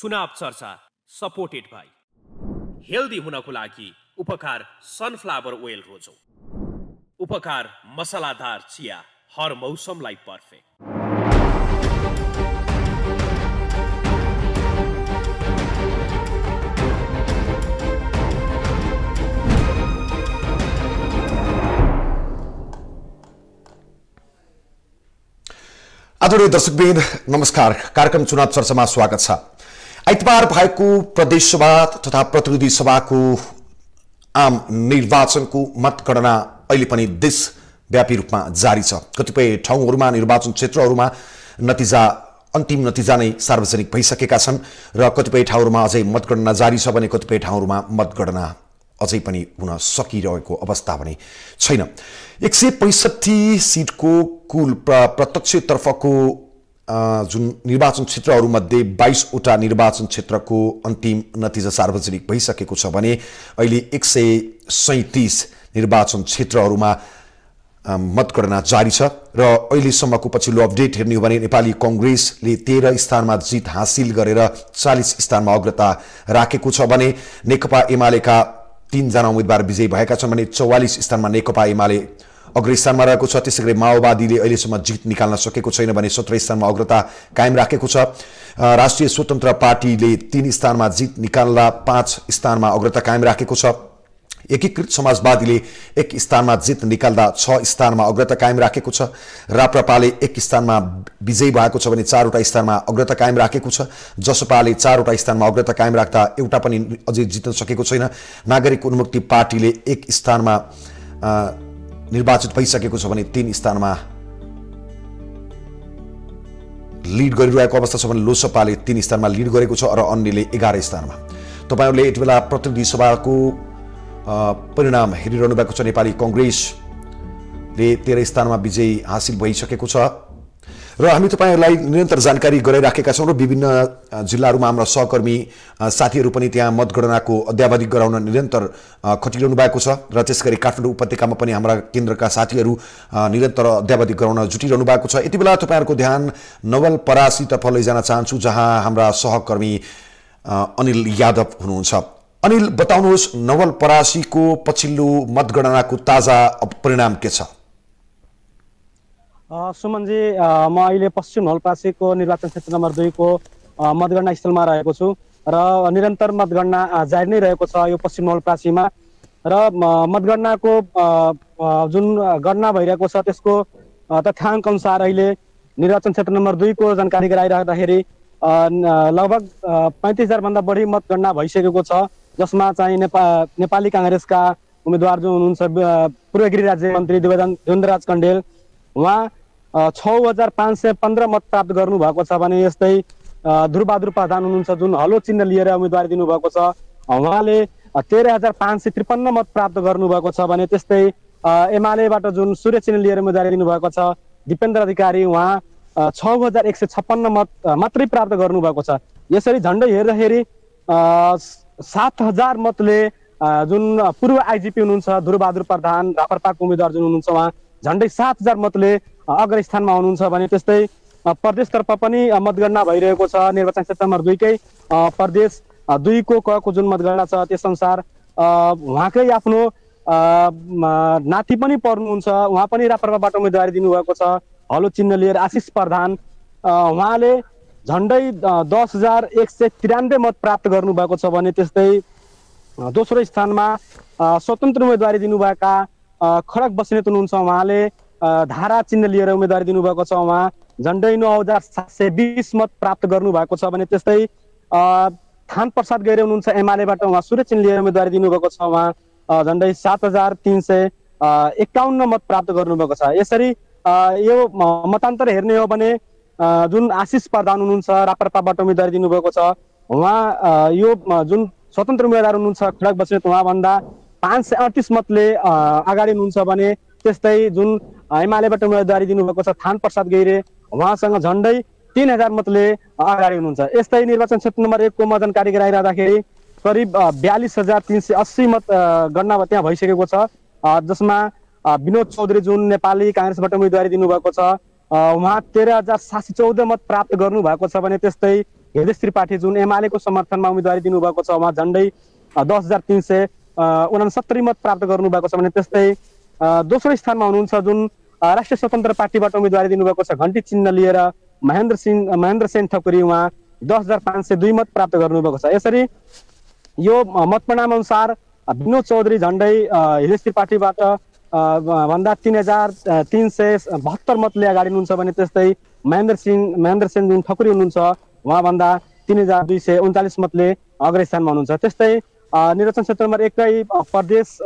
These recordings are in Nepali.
चुनाव चर्चा सपोर्टेड बाई हेल्दी हुनको लागि उपकार सनफ्लावर ओइल रोजौ। उपकार मसलादार चिया हर मौसमलाई पर्फेक्ट। आदरणीय दर्शकवृन्द नमस्कार। कार्यक्रम चुनाव चर्चामा स्वागत छ। आइतबार भएको प्रदेश सभा तथा प्रतिनिधि सभाको आम निर्वाचनको मतगणना अहिले पनि देशव्यापी रूपमा जारी छ। कतिपय ठाउँहरूमा निर्वाचन क्षेत्रहरूमा अन्तिम नतिजा नै सार्वजनिक भइसकेका छन् र कतिपय ठाउँहरूमा अझै मतगणना जारी छ भने कतिपय ठाउँहरूमा मतगणना अझै पनि हुन सकिरहेको अवस्था पनि छैन। 165 सीटको कुल प्रत्यक्षतर्फको जुन निर्वाचन क्षेत्रहरूमध्ये 22वटा निर्वाचन क्षेत्रको अन्तिम नतिजा सार्वजनिक भइसकेको छ भने अहिले 137 निर्वाचन क्षेत्रहरूमा मतगणना जारी छ र अहिलेसम्मको पछिल्लो अपडेट हेर्ने हो भने नेपाली कांग्रेसले 13 स्थानमा जित हासिल गरेर 40 स्थानमा अग्रता राखेको छ भने नेकपा एमालेका 3 जना उम्मेदवार विजयी भएका छन् भने 44 स्थानमा नेकपा एमाले अग्रस्थानमा रहेको छ। त्यसैगरी माओवादीले अहिलेसम्म जित निकाल्न सकेको छैन भने 17 स्थानमा अग्रता कायम राखेको छ। राष्ट्रिय स्वतन्त्र पार्टीले 3 स्थानमा जित निकाल्दा 5 स्थानमा अग्रता कायम राखेको छ। एकीकृत समाजवादीले 1 स्थानमा जित निकाल्दा 6 स्थानमा अग्रता कायम राखेको छ। राप्रपाले 1 स्थानमा विजयी भएको छ भने 4वटा स्थानमा अग्रता कायम राखेको छ। जसपाले 4वटा स्थानमा अग्रता कायम राख्दा एउटा पनि अझै जित्न सकेको छैन। नागरिक उन्मुक्ति पार्टीले 1 स्थानमा निर्वाचित भइसकेको छ भने 3 स्थानमा लिड गरिरहेको अवस्था छ भने लोसपाले 3 स्थानमा लिड गरेको छ र अन्यले 11 स्थानमा। तपाईहरुले यति बेला प्रतिनिधि सभाको परिणाम हेरिरहनु भएको छ। नेपाली कांग्रेसले 13 स्थानमा विजय हासिल भइसकेको छ र हामी तपाईहरुलाई निरन्तर जानकारी गराइराखेका छौं र विभिन्न जिल्लाहरुमा हाम्रा सहकर्मी साथीहरु पनि त्यहाँ मतगणनाको अद्यावधि गराउन निरन्तर खटिरहनु भएको छ र त्यसगरी काठमाडौँ उपत्यकामा पनि हाम्रा केन्द्रका साथीहरु निरन्तर अद्यावधि गराउन जुटिरहनु भएको छ। यति बेला तपाईहरुको ध्यान नवलपरासी तर्फ लैजान चाहन्छु जहाँ हाम्रा सहकर्मी अनिल यादव हुनुहुन्छ। अनिल, बताउनुहोस् नवलपरासीको पछिल्लो मतगणनाको ताजा परिणाम के छ? सुमनजी, म अहिले पश्चिम नवलपरासीको निर्वाचन क्षेत्र नम्बर 2 को मतगणना स्थलमा रहेको छु र निरन्तर मतगणना जारी नै रहेको छ यो पश्चिम नवलपरासीमा र मतगणनाको जुन गणना भइरहेको छ त्यसको तथ्याङ्क अनुसार अहिले निर्वाचन क्षेत्र नम्बर 2 को जानकारी गराइराख्दाखेरि लगभग 35,000 भन्दा बढी मतगणना भइसकेको छ, जसमा चाहिँ नेपाली कांग्रेसका उम्मेदवार जो हुनुहुन्छ पूर्व गृह राज्य मन्त्री देवेन्द्रराज कण्डेल, उहाँ 6,515 मत प्राप्त गर्नु भएको छ भने यस्तै ध्रुवबहादुर प्रधान हुनुहुन्छ जुन हलो चिन्ह लिएर उम्मेदवारी दिनु भएको छ, उहाँले 13,553 मत प्राप्त गर्नु भएको छ भने त्यस्तै एमालेबाट जुन सूर्य चिन्ह लिएर उम्मेदवारी दिनु भएको छ दिपेन्द्र अधिकारी, उहाँ 6,156 मत मात्रै प्राप्त गर्नु भएको छ। यसरी झण्डै हेर्दाखेरि 7,000 मतले जुन पूर्व आइजिपी हुनुहुन्छ ध्रुवबहादुर प्रधान राप्रपाको उम्मेदवार जुन हुनुहुन्छ उहाँ झण्डै 7,000 मतले अग्रस्थानमा हुनुहुन्छ भने त्यस्तै प्रदेशतर्फ पनि मतगणना भइरहेको छ। निर्वाचन क्षेत्र नम्बर 2 कै प्रदेश 2 को क को जुन मतगणना छ त्यसअनुसार उहाँकै आफ्नो नाति पनि पर्नुहुन्छ, उहाँ पनि राप्रपाबाट उम्मेदवारी दिनुभएको छ हलो चिन्ह लिएर आशिष प्रधान, उहाँले झण्डै 10,193 मत प्राप्त गर्नुभएको छ भने त्यस्तै दोस्रो स्थानमा स्वतन्त्र उम्मेदवारी दिनुभएका खडक बस्नेत हुनुहुन्छ, उहाँले धारा चिन्ह लिएर उम्मेदवारी दिनुभएको छ, उहाँ झण्डै 9,720 मत प्राप्त गर्नुभएको छ भने त्यस्तै थान प्रसाद गैरे हुनुहुन्छ एमालेबाट, उहाँ सूर्य चिन्ह लिएर उम्मेदवारी दिनुभएको छ, उहाँ झण्डै 7,351 मत प्राप्त गर्नुभएको छ। यसरी यो मतान्तर हेर्ने हो भने जुन आशिष प्रधान हुनुहुन्छ राप्रपाबाट उम्मेदवारी दिनुभएको छ, उहाँ यो जुन स्वतन्त्र उम्मेदवार हुनुहुन्छ खडक बस्नेत उहाँभन्दा 538 मतले अगाडि हुनुहुन्छ भने त्यस्तै जुन एमालेबाट उम्मेदवारी दिनुभएको छ थान प्रसाद गैरे, उहाँसँग झण्डै 3,000 मतले अगाडि हुनुहुन्छ। यस्तै निर्वाचन क्षेत्र नम्बर 1 को म जानकारी गराइराख्दाखेरि करिब 42,380 मत गणना त्यहाँ भइसकेको छ, जसमा विनोद चौधरी जुन नेपाली कांग्रेसबाट उम्मेदवारी दिनुभएको छ उहाँ 13,714 मत प्राप्त गर्नु भएको छ भने त्यस्तै हृदय त्रिपाठी जुन एमालेको समर्थनमा उम्मेदवारी दिनुभएको छ, उहाँ झन्डै 10,369 मत प्राप्त गर्नुभएको छ भने त्यस्तै दोस्रो स्थानमा हुनुहुन्छ जुन राष्ट्रिय स्वतन्त्र पार्टीबाट उम्मेदवारी दिनुभएको छ घण्टी चिन्ह लिएर महेन्द्र सेन ठकुरी, उहाँ 10,502 मत प्राप्त गर्नुभएको छ। यसरी यो मत परिणाम अनुसार विनोद चौधरी झन्डै हृदय त्रिपाठीबाट भन्दा 3,372 मतले अगाडि हुनुहुन्छ भने त्यस्तै महेन्द्र सेन जुन ठकुरी हुनुहुन्छ उहाँ भन्दा 3,239 मतले अग्रणी स्थानमा हुनुहुन्छ। त्यस्तै निर्वाचन क्षेत्र नम्बर 1 कै प्रदेश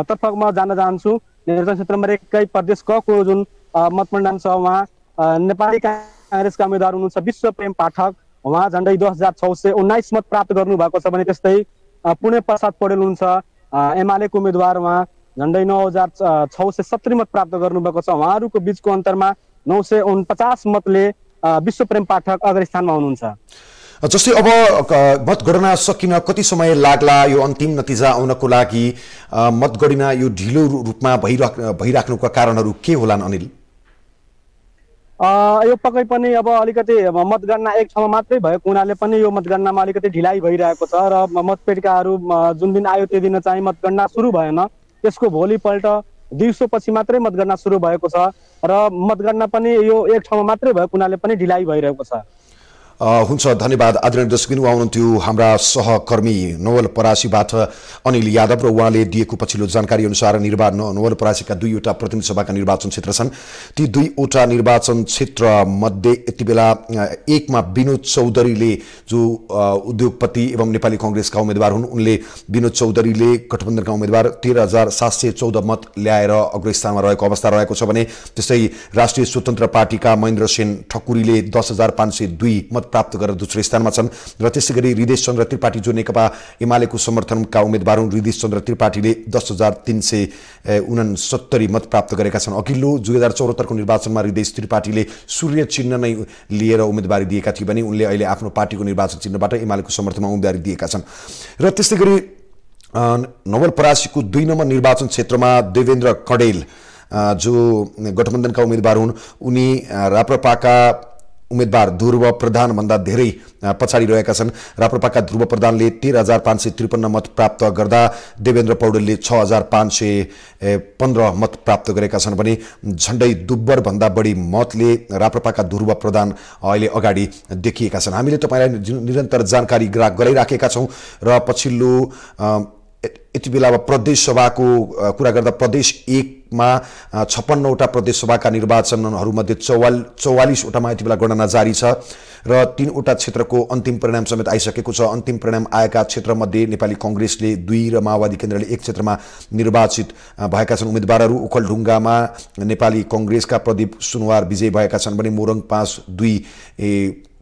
तर्फ म जान चाहन्छु। निर्वाचन क्षेत्र नम्बर 1 कै प्रदेश क को जुन मत परिणाम छ, उहाँ नेपाली कांग्रेसका उम्मेदवार हुनुहुन्छ विश्वप्रेम पाठक, उहाँ झन्डै 10,619 मत प्राप्त गर्नु भएको छ भने त्यस्तै पुणे प्रसाद पौडेल हुनुहुन्छ एमालेको उम्मेदवार, उहाँ झन्डै 9,670 मत प्राप्त गर्नुभएको छ। उहाँहरूको बीचको अन्तरमा 949 मतले विश्वप्रेम पाठक अग्रणी स्थानमा हुनुहुन्छ। जस्तै अब मतगणना सकिन कति समय लाग्ला, यो अन्तिम नतिजा आउनको लागि मतगणना यो ढिलो रूपमा भइराख्नुका कारणहरू के होलान् अनिल? यो पक्कै पनि अब अलिकति मतगणना एक ठाउँमा मात्रै भएको हुनाले पनि यो मतगणनामा अलिकति ढिलाइ भइरहेको छ र मतपेटिकाहरू जुन दिन आयो त्यो दिन चाहिँ मतगणना सुरु भएन, त्यसको भोलिपल्ट दिउँसोपछि मात्रै मतगणना सुरु भएको छ र मतगणना पनि यो एक ठाउँमा मात्रै भएको हुनाले पनि ढिलाइ भइरहेको छ। हुन्छ, धन्यवाद आदरणीय दर्शकबिन। उहाँ हुनुहुन्थ्यो हाम्रा सहकर्मी नवलपरासीबाट अनिल यादव र उहाँले दिएको पछिल्लो जानकारी अनुसार नवलपरासीका 2वटा प्रतिनिधि सभाका निर्वाचन क्षेत्र छन्। ती 2वटा निर्वाचन क्षेत्र मध्ये यति बेला एकमा विनोद चौधरीले जो उद्योगपति एवं नेपाली कांग्रेसका उम्मेदवार हुन्, उनले विनोद चौधरीले गठबन्धनका उम्मेदवार 13,714 मत ल्याएर अग्रणी स्थानमा रहेको अवस्था रहेको छ भने त्यस्तै राष्ट्रिय स्वतन्त्र पार्टीका महेन्द्र सेन ठकुरीले 10,502 मत प्राप्त गरेर दोस्रो स्थानमा छन् र त्यसैगरी हृदय चन्द्र त्रिपाठी जो नेकपा एमालेको समर्थनका उम्मेदवार हुन्, हृदय चन्द्र त्रिपाठीले 10,369 मत प्राप्त गरेका छन्। अघिल्लो 2074 को निर्वाचनमा हृदय त्रिपाठीले सूर्य चिन्ह नै लिएर उम्मेदवारी दिएका थिए भने उनले अहिले आफ्नो पार्टीको निर्वाचन चिन्हबाट एमालेको समर्थनमा उम्मेदवारी दिएका छन्। र त्यसैगरी नवलपरासीको 2 नम्बर निर्वाचन क्षेत्रमा देवेन्द्र कडेल जो गठबन्धनका उम्मेदवार हुन्, उनी राप्रपाका उम्मेदवार ध्रुव प्रधान भन्दा धेरै पछाडि रहेका छन्। राप्रपाका ध्रुव प्रधानले 13,553 मत प्राप्त गर्दा देवेन्द्र पौडेलले 6,515 मत प्राप्त गरेका छन् भने झन्डै दुब्बर भन्दा बढी मतले राप्रपाका ध्रुव प्रधान अहिले अगाडि देखिएका छन्। हामीले तपाईलाई निरन्तर जानकारी गराइराखेका छौं र पछिल्लो यति बेला प्रदेश सभाको कुरा गर्दा प्रदेश 1 मा 56वटा प्रदेश सभाका निर्वाचनहरूमध्ये 44वटामा यति बेला गणना जारी छ र 3वटा क्षेत्रको अन्तिम परिणाम समेत आइसकेको छ। अन्तिम परिणाम आएका क्षेत्रमध्ये नेपाली कांग्रेसले 2 र माओवादी केन्द्रले 1 क्षेत्रमा निर्वाचित भएका छन्। उम्मेदवारहरू ओखलढुङ्गामा नेपाली कांग्रेसका प्रदीप सुनवार विजयी भएका छन् भने मोरङ 5-2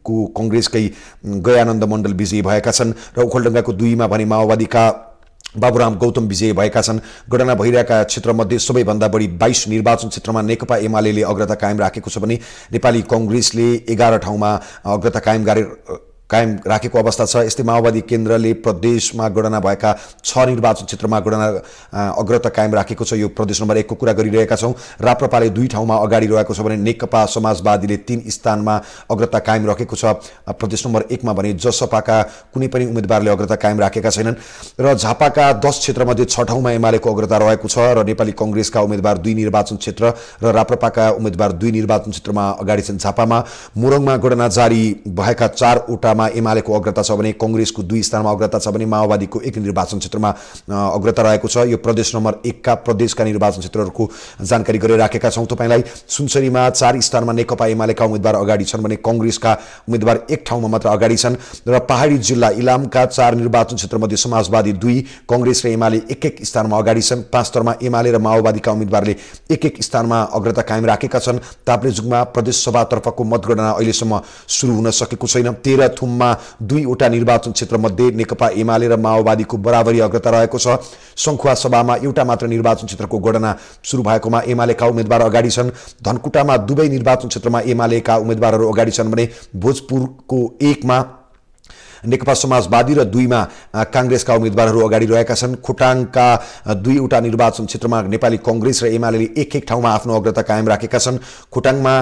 को कांग्रेसकै गयानन्द मण्डल विजयी भएका छन् र ओखलढुङ्गाको 2 मा भने माओवादीका बाबुराम गौतम विजयी भएका छन्। गणना भइरहेका क्षेत्रमध्ये सबैभन्दा बढी 22 निर्वाचन क्षेत्रमा नेकपा एमालेले अग्रता कायम राखेको छ भने नेपाली कांग्रेसले 11 ठाउँमा अग्रता कायम राखेको अवस्था छ। यस्तै माओवादी केन्द्रले प्रदेशमा गणना भएका 6 निर्वाचन क्षेत्रमा गणना अग्रता कायम राखेको छ। यो प्रदेश नम्बर 1 को कुरा गरिरहेका छौं। राप्रपाले 2 ठाउँमा अगाडि रहेको छ भने नेकपा समाजवादीले 3 स्थानमा अग्रता कायम राखेको छ। प्रदेश नम्बर 1 मा भने जसपाका कुनै पनि उम्मेदवारले अग्रता कायम राखेका छैनन् र झापाका 10 क्षेत्रमध्ये 6 ठाउँमा एमालेको अग्रता रहेको छ र नेपाली कांग्रेसका उम्मेदवार 2 निर्वाचन क्षेत्र र राप्रपाका उम्मेदवार 2 निर्वाचन क्षेत्रमा अगाडि छन्। झापामा मोरङमा गणना जारी भएका 4वटामा एमालेको अग्रता छ भने कांग्रेसको 2 स्थानमा अग्रता छ भने माओवादीको 1 निर्वाचन क्षेत्रमा अग्रता रहेको छ। यो प्रदेश नम्बर 1 का प्रदेशका निर्वाचन क्षेत्रहरूको जानकारी गरिराखेका छौं तपाईलाई। सुनसरीमा 4 स्थानमा नेकपा एमालेका उम्मेदवार अगाडि छन् भने कांग्रेसका उम्मेदवार 1 ठाउँमा मात्र अगाडि छन् र पहाडी जिल्ला इलामका 4 निर्वाचन क्षेत्रमध्ये समाजवादी 2, कांग्रेस र एमाले 1-1 स्थानमा अगाडि छन्। पाँचतरमा एमाले र माओवादीका उम्मेदवारले 1-1 स्थानमा अग्रता कायम राखेका छन्। ताप्लेजुङमा प्रदेश सभातर्फको मतगणना अहिलेसम्म सुरु हुन सकेको छैन। 13 थुममा 2वटा निर्वाचन क्षेत्रमध्ये नेकपा एमाले र माओवादीको बराबरी अग्रता रहेको छ। संखुवा सभामा एउटा मात्र निर्वाचन क्षेत्रको गणना सुरु भएकोमा एमालेका उम्मेदवार अगाडि छन्। धनकुटामा 2 निर्वाचन क्षेत्रमा एमालेका उम्मेदवारहरू अगाडि छन् भने भोजपुरको 1 मा नेकपा समाजवादी र 2 मा कांग्रेसका उम्मेदवारहरू अगाडि रहेका छन्। खोटाङका 2वटा निर्वाचन क्षेत्रमा नेपाली कांग्रेस र एमाले एक ठाउँमा आफ्नो अग्रता कायम राखेका छन्। खोटाङमा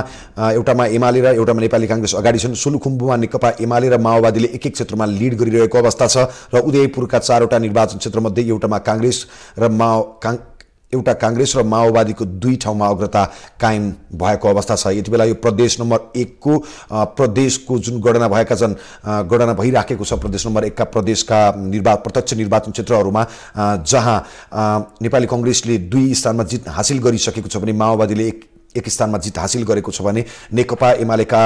एउटामा एमाले र एउटामा नेपाली कांग्रेस अगाडि छन्। सोलुखुम्बुमा नेकपा एमाले र माओवादीले एक क्षेत्रमा लिड गरिरहेको अवस्था छ र उदयपुरका 4वटा निर्वाचन क्षेत्रमध्ये एउटामा कांग्रेस र माओवादीको 2 ठाउँमा अग्रता कायम भएको अवस्था छ। यतिबेला यो प्रदेश नम्बर 1 को प्रदेशको जुन गणना भएका छन्, गणना भइराखेको छ प्रदेश नम्बर 1 का प्रदेशका प्रत्यक्ष निर्वाचन क्षेत्रहरूमा, जहाँ नेपाली कांग्रेसले 2 स्थानमा जित हासिल गरिसकेको छ भने माओवादीले एक स्थानमा जित हासिल गरेको छ भने नेकपा एमालेका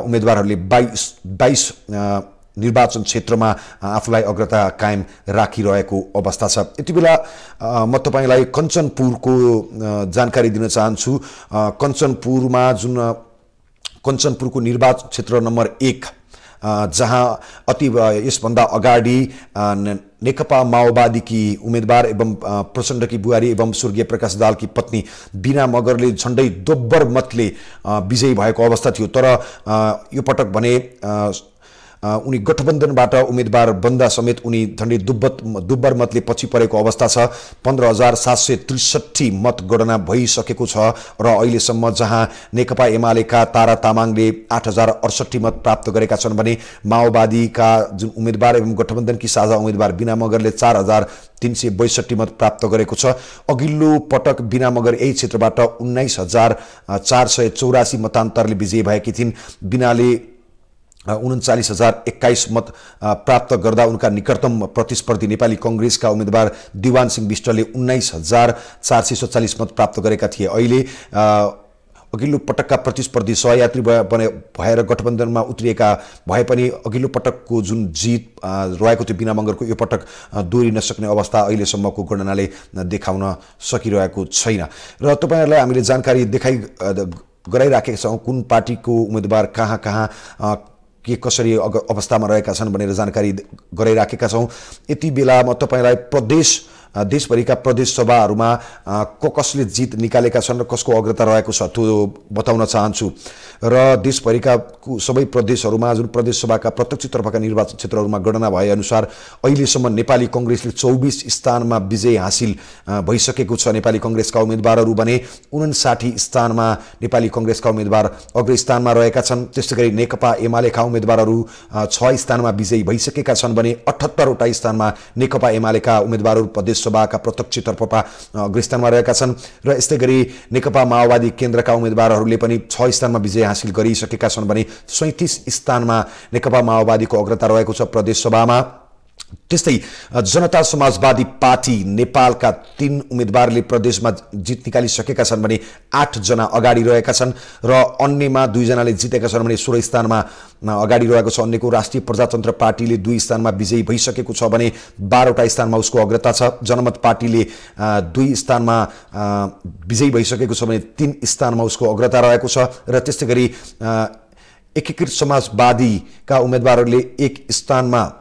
उम्मेदवारहरूले 22 निर्वाचन क्षेत्रमा आफूलाई अग्रता कायम राखिरहेको अवस्था छ। यतिबेला म तपाईलाई कञ्चनपुरको जानकारी दिन चाहन्छु। कञ्चनपुरको निर्वाचन क्षेत्र नम्बर 1 जहाँ यसभन्दा अगाडि नेकपा माओवादीकी उम्मेदवार एवं प्रचण्डकी बुहारी एवं स्वर्गीय प्रकाश दाहालकी पत्नी बीना मगरले झण्डै दोब्बर मतले विजयी भएको अवस्था थियो। तर यो पटक भने उनी गठबन्धनबाट उम्मेदवार बन्दा समेत उनी झण्डै दुब्बर मतले पछि परेको अवस्था छ। 15,763 मत गणना भइसकेको छ र अहिलेसम्म जहाँ नेकपा एमालेका तारा तामाङले 8,068 मत प्राप्त गरेका छन् भने माओवादीका जुन उम्मेदवार एवं गठबन्धनकी साझा उम्मेदवार बीना मगरले 4,362 मत प्राप्त गरेको छ। अघिल्लो पटक बीना मगर यही क्षेत्रबाट 19,484 मतान्तरले विजयी भएकी थिइन्। बीनाले 39,021 मत प्राप्त गर्दा उनका निकटतम प्रतिस्पर्धी नेपाली कांग्रेसका उम्मेदवार दिवान सिंह विष्टले 19,447 मत प्राप्त गरेका थिए। अहिले अघिल्लो पटकका प्रतिस्पर्धी सहयात्री भएर गठबन्धनमा उत्रिएका भए पनि अघिल्लो पटकको जुन जित रहेको थियो बीना मगरको, यो पटक दोहोरिन सक्ने अवस्था अहिलेसम्मको गणनाले देखाउन सकिरहेको छैन। र तपाईहरुलाई हामीले जानकारी गराइराखेका छौं कुन पार्टीको उम्मेदवार कहाँ के कसरी अवस्थामा रहेका छन् भनेर जानकारी गराइराखेका छौं। यति बेला म तपाईलाई देशभरिका प्रदेश सभाहरूमा कसले जित निकालेका छन् र कसको अग्रता रहेको छ त्यो बताउन चाहन्छु। र देशभरिका सबै प्रदेशहरूमा जुन प्रदेश सभाका प्रत्यक्षतर्फका निर्वाचन क्षेत्रहरूमा गणना भए अनुसार अहिलेसम्म नेपाली कांग्रेसले 24 स्थानमा विजय हासिल भइसकेको छ। नेपाली कांग्रेसका उम्मेदवारहरू भने 59 स्थानमा नेपाली कांग्रेसका उम्मेदवार अग्रस्थानमा रहेका छन्। त्यसैगरी नेकपा एमालेका उम्मेदवारहरू 6 स्थानमा विजयी भइसकेका छन् भने 78 वटा स्थानमा नेकपा एमालेका उम्मेदवारहरू प्रदेश सभाका प्रत्यक्षतर्फका अग्रस्थानमा रहेका छन्। र यस्तै गरी नेकपा माओवादी केन्द्रका उम्मेदवारहरूले पनि 6 स्थानमा विजय हासिल गरिसकेका छन् भने 37 स्थानमा नेकपा माओवादीको अग्रता रहेको छ प्रदेश सभामा। त्यस्तै जनता समाजवादी पार्टी नेपालका 3 उम्मेदवारले प्रदेशमा जित निकालिसकेका छन् भने 8 जना अगाडि रहेका छन् र अन्यमा 2 जनाले जितेका छन् भने 16 स्थानमा अगाडि रहेको छ। अन्यको राष्ट्रिय प्रजातन्त्र पार्टीले 2 स्थानमा विजयी भइसकेको छ भने 12 वटा स्थानमा उसको अग्रता छ। जनमत पार्टीले 2 स्थानमा विजयी भइसकेको छ भने 3 स्थानमा उसको अग्रता रहेको छ। र त्यस्तै गरी एकीकृत समाजवादीका उम्मेदवारहरूले 1 स्थानमा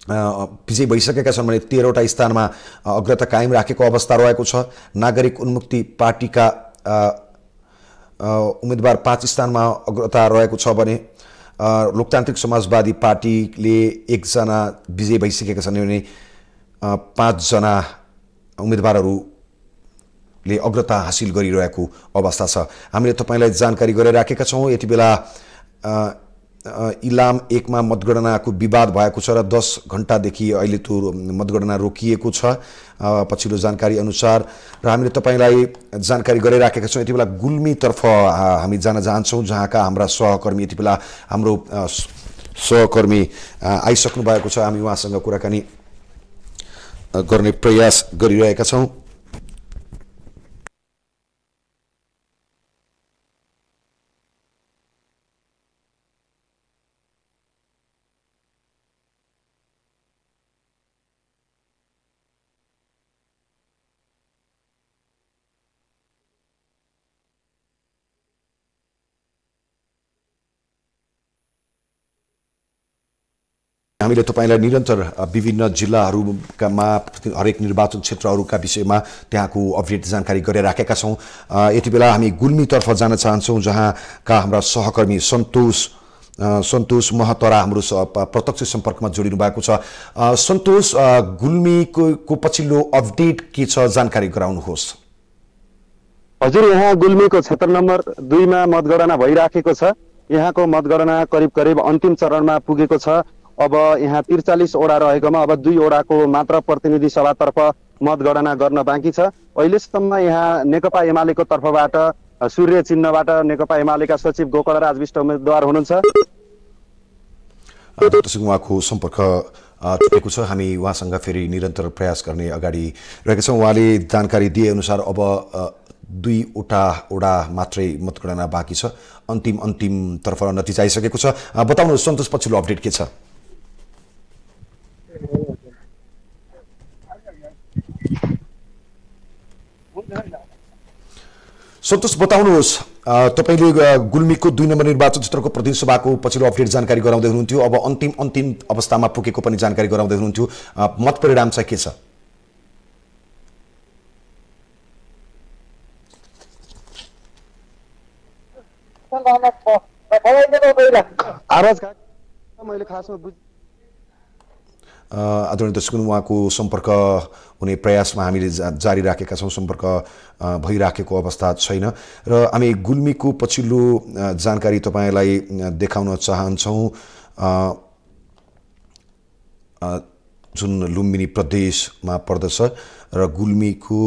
विजयी भइसकेका छन् भने 13 वटा स्थानमा अग्रता कायम राखेको अवस्था रहेको छ। नागरिक उन्मुक्ति पार्टीका उम्मेदवार 5 स्थानमा अग्रता रहेको छ भने लोकतान्त्रिक समाजवादी पार्टीले 1 जना विजयी भइसकेका छन् भने 5 जना उम्मेदवारहरूले अग्रता हासिल गरिरहेको अवस्था छ। हामीले तपाईलाई जानकारी गराइराखेका छौं। यति बेला इलाम 1 मा मतगणनाको विवाद भएको छ र 10 घण्टादेखि अहिले त्यो मतगणना रोकिएको छ पछिल्लो जानकारी अनुसार। र हामीले तपाईलाई जानकारी गराइराखेका छौं। यति बेला गुल्मीतर्फ हामी जान चाहन्छौं जहाँका हाम्रा सहकर्मी यति बेला हाम्रो सहकर्मी आइसक्नु भएको छ। हामी उहाँसँग कुराकानी गर्ने प्रयास गरिरहेका छौं। हामीले तपाईलाई निरन्तर विभिन्न जिल्लाहरूमा हरेक निर्वाचन क्षेत्रहरूका विषयमा त्यहाँको अपडेट जानकारी गराइराखेका छौं। यति बेला हामी गुल्मीतर्फ जान चाहन्छौं जहाँका हाम्रा सहकर्मी सन्तोष सन्तोष महतरा हाम्रो प्रत्यक्ष सम्पर्कमा जोडिनु भएको छ। सन्तोष, गुल्मीको पछिल्लो अपडेट के छ, जानकारी गराउनुहोस्। हजुर, यहाँ गुल्मीको क्षेत्र नम्बर 2 मा मतगणना भइराखेको छ। यहाँको मतगणना करिब अन्तिम चरणमा पुगेको छ। अब यहाँ 43 वडा रहेकोमा अब 2 वडाको मात्र प्रतिनिधि सभातर्फ मतगणना गर्न बाँकी छ। अहिलेसम्म यहाँ नेकपा एमालेको तर्फबाट सूर्य चिन्हबाट नेकपा एमालेका सचिव गोकर्णराज विष्ट उम्मेदवार हुनुहुन्छ। उहाँको सम्पर्क टुटेको छ। हामी उहाँसँग फेरि निरन्तर प्रयास गर्ने अगाडि रहेका छौँ। उहाँले जानकारी दिए अनुसार अब 2वटा वडा मात्रै मतगणना बाँकी छ। अन्तिम तर्फ नतिजा आइसकेको छ। बताउनुहोस् सन्तोष, पछिल्लो अपडेट के छ? सन्तोष, बताउनुहोस्, तपाईले गुल्मीको 2 नम्बर निर्वाचन क्षेत्रको प्रतिनिधि सभाको पछिल्लो अपडेट जानकारी गराउँदै हुनुहुन्थ्यो। अब अन्तिम अवस्थामा पुगेको पनि जानकारी गराउँदै हुनुहुन्थ्यो। मत परिणाम चाहिँ के छ? आदरणीय दर्शक, उहाँको सम्पर्क हुने प्रयासमा हामीले जारी राखेका छौँ। सम्पर्क भइराखेको अवस्था छैन र हामी गुल्मीको पछिल्लो जानकारी तपाईँलाई देखाउन चाहन्छौँ, जुन लुम्बिनी प्रदेशमा पर्दछ र गुल्मीको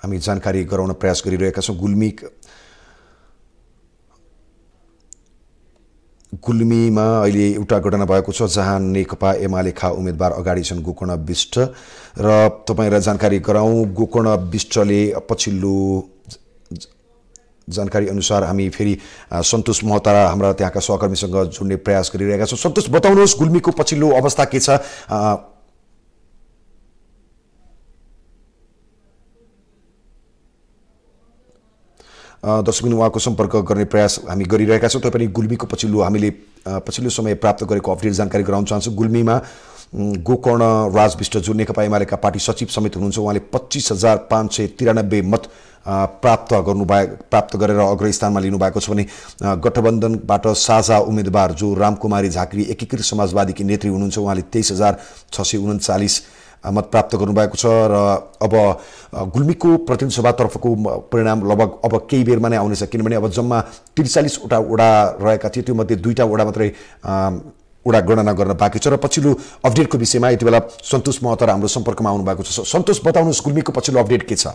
हामी जानकारी गराउन प्रयास गरिरहेका छौँ। गुल्मीमा अहिले एउटा घटना भएको छ जहाँ नेकपा एमालेका उम्मेदवार अगाडि छन् गोकर्ण विष्ट र तपाईलाई जानकारी गराउँ, गोकर्ण विष्टले पछिल्लो जानकारी अनुसार हामी फेरि सन्तोष महतरा हाम्रा त्यहाँका सहकर्मीसँग जोड्ने प्रयास गरिरहेका छौँ। सन्तोष, बताउनुहोस् गुल्मीको पछिल्लो अवस्था के छ? दर्शकबिन, उहाँको सम्पर्क गर्ने प्रयास हामी गरिरहेका छौँ। तपाईँ पनि गुल्मीको पछिल्लो समय प्राप्त गरेको अपडेट जानकारी गराउन चाहन्छु। गुल्मीमा गोकर्ण राज विष्ट जो नेकपा एमालेका पार्टी सचिव समेत हुनुहुन्छ, उहाँले 25,593 मत प्राप्त गरेर अग्रस्थानमा लिनुभएको छ भने गठबन्धनबाट साझा उम्मेदवार जो रामकुमारी झाँक्री एकीकृत समाजवादीकी नेत्री हुनुहुन्छ, उहाँले 23,639 मत प्राप्त गर्नुभएको छ र अब गुल्मीको प्रतिनिधि सभातर्फको परिणाम लगभग अब केही बेरमा नै आउनेछ, किनभने अब जम्मा 43वटा वडा रहेका थिए, त्यो मध्ये 2टा वडा मात्रै वडा गणना गर्न बाँकी छ र पछिल्लो अपडेटको विषयमा यति बेला सन्तोष महतरा हाम्रो सम्पर्कमा आउनु भएको छ। सन्तोष, बताउनुहोस् गुल्मीको पछिल्लो अपडेट के छ?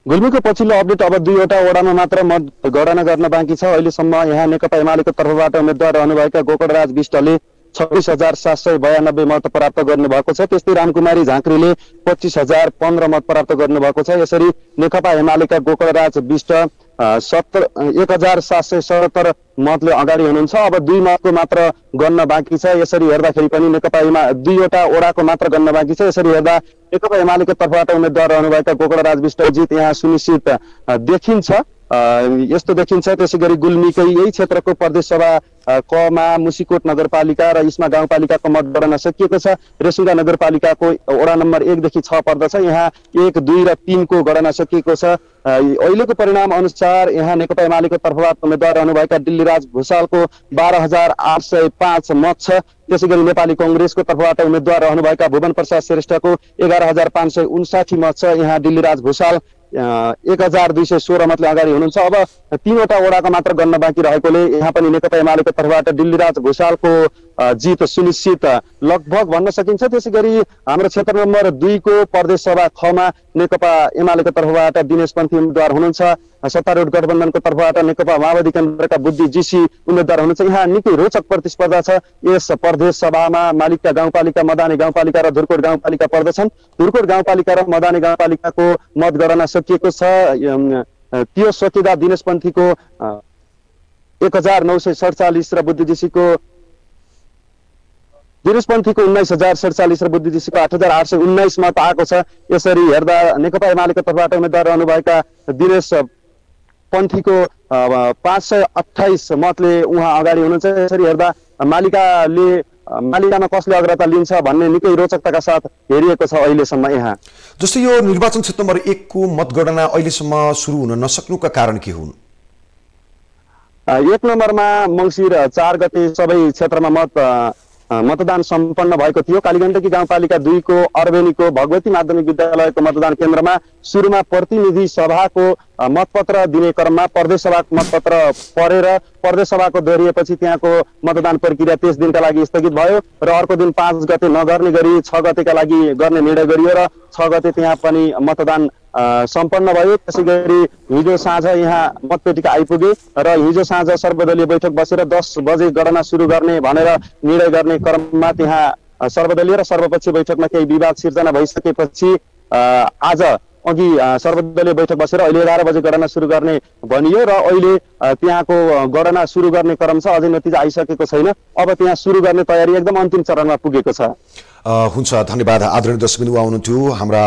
गुल्मीको पछिल्लो अपडेट अब 2वटा वडामा मात्र मत गणना गर्न बाँकी छ। अहिलेसम्म यहाँ नेकपा एमालेको तर्फबाट उम्मेदवार रहनुभएका गोकर्णराज विष्टले 26,792 मत प्राप्त गर्नुभएको छ। त्यस्तै रामकुमारी झाँक्रीले 25,015 मत प्राप्त गर्नुभएको छ। यसरी नेकपा एमालेका गोकर्णराज विष्ट 1,777 मतले अगाडि हुनुहुन्छ। अब 2 मतको मात्र गन्न बाँकी छ। यसरी हेर्दाखेरि पनि नेकपा 2वटा वडाको मात्र गन्न बाँकी छ। यसरी हेर्दा नेकपा एमालेको तर्फबाट उम्मेदवार रहनुभएका गोकर्णराज विष्ट जित यहाँ सुनिश्चित देखिन्छ। यस्तो देखिन्छ। त्यसैगरी गुल्मीकै यही क्षेत्रको प्रदेश सभा कमा मुसिकोट नगरपालिका र इस्मा गाउँपालिकाको मतगणना सकिएको छ। रेसुङ्गा नगरपालिकाको वडा नम्बर 1 देखि 6 पर्दछ। यहाँ 1, 2 र 3 को गणना सकिएको छ। अहिलेको परिणाम अनुसार यहाँ नेकपा एमालेको तर्फबाट उम्मेदवार रहनुभएका दिल्लीराज भुषालको 12,805 मत छ। त्यसैगरी नेपाली कांग्रेसको तर्फबाट उम्मेदवार रहनुभएका भुवन प्रसाद श्रेष्ठको 11,559 मत छ। यहाँ दिल्लीराज भुषाल 1,216 मतले अगाडि हुनुहुन्छ। अब 3वटा वडाको मात्र गन्न बाँकी रहेकोले यहाँ पनि नेकपा एमालेको तर्फबाट दिल्लीराज भुषालको जित सुनिश्चित लगभग भन्न सकिन्छ। त्यसैगरी हाम्रो क्षेत्र नम्बर 2 को प्रदेश सभा खमा नेकपा एमालेको तर्फबाट दिनेश पन्थी उम्मेदवार हुनुहुन्छ। सत्तारूढ गठबन्धनको तर्फबाट नेकपा माओवादी केन्द्रका बुद्धि जीसी उम्मेदवार हुनुहुन्छ। यहाँ निकै रोचक प्रतिस्पर्धा छ। यस प्रदेश सभामा मालिका गाउँपालिका, मदानी गाउँपालिका र धुर्कोट गाउँपालिका पर्दछन्। धुर्कोट गाउँपालिका र मदानी गाउँपालिकाको मतगणना सकिएको छ। त्यो सकिँदा दिनेश पन्थीको 1,947 र बुद्धिजीसीको 19,047 र बुद्धिजीसीको 8,819 मत आएको छ। यसरी हेर्दा नेकपा एमालेको तर्फबाट उम्मेदवार रहनुभएका दिनेश पन्थीको 528 मतले उहाँ अगाडि हुनुहुन्छ। यसरी हेर्दा मालिकामा कसले अग्रता लिन्छ भन्ने निकै रोचकताका साथ हेरिएको छ अहिलेसम्म। यहाँ जस्तै यो निर्वाचन क्षेत्र नम्बर 1 को मतगणना अहिलेसम्म सुरु हुन नसक्नुका कारण के हुन्? 1 नम्बरमा मङ्सिर 4 गते सबै क्षेत्रमा मतदान सम्पन्न भएको थियो। कालीगण्डकी गाउँपालिका 2 को अर्बेनीको भगवती माध्यमिक विद्यालयको मतदान केन्द्रमा सुरुमा प्रतिनिधि सभाको मतपत्र दिने क्रममा प्रदेश सभाको मतपत्र पढेर प्रदेश सभाको दोहोरिएपछि त्यहाँको मतदान प्रक्रिया त्यस दिनका लागि स्थगित भयो र अर्को दिन 5 गते नगर्ने गरी 6 गतेका लागि गर्ने निर्णय गरियो र 6 गते त्यहाँ पनि मतदान सम्पन्न भयो। त्यसै गरी हिजो साँझ यहाँ मतपेटिका आइपुगे र हिजो साँझ सर्वदलीय बैठक बसेर 10 बजे गणना सुरु गर्ने भनेर निर्णय गर्ने क्रममा त्यहाँ सर्वदलीय र सर्वपक्षीय बैठकमा केही विवाद सिर्जना भइसकेपछि आज अघि सर्वदलीय बैठक बसेर अहिले 11 बजे गणना सुरु गर्ने भनियो र अहिले त्यहाँको गणना सुरु गर्ने क्रम छ। अझै नतिजा आइसकेको छैन। अब त्यहाँ सुरु गर्ने तयारी एकदम अन्तिम चरणमा पुगेको छ। हुन्छ, धन्यवाद। आदरणीय दर्शकबिन्दु, आउनुहुन्थ्यो हाम्रा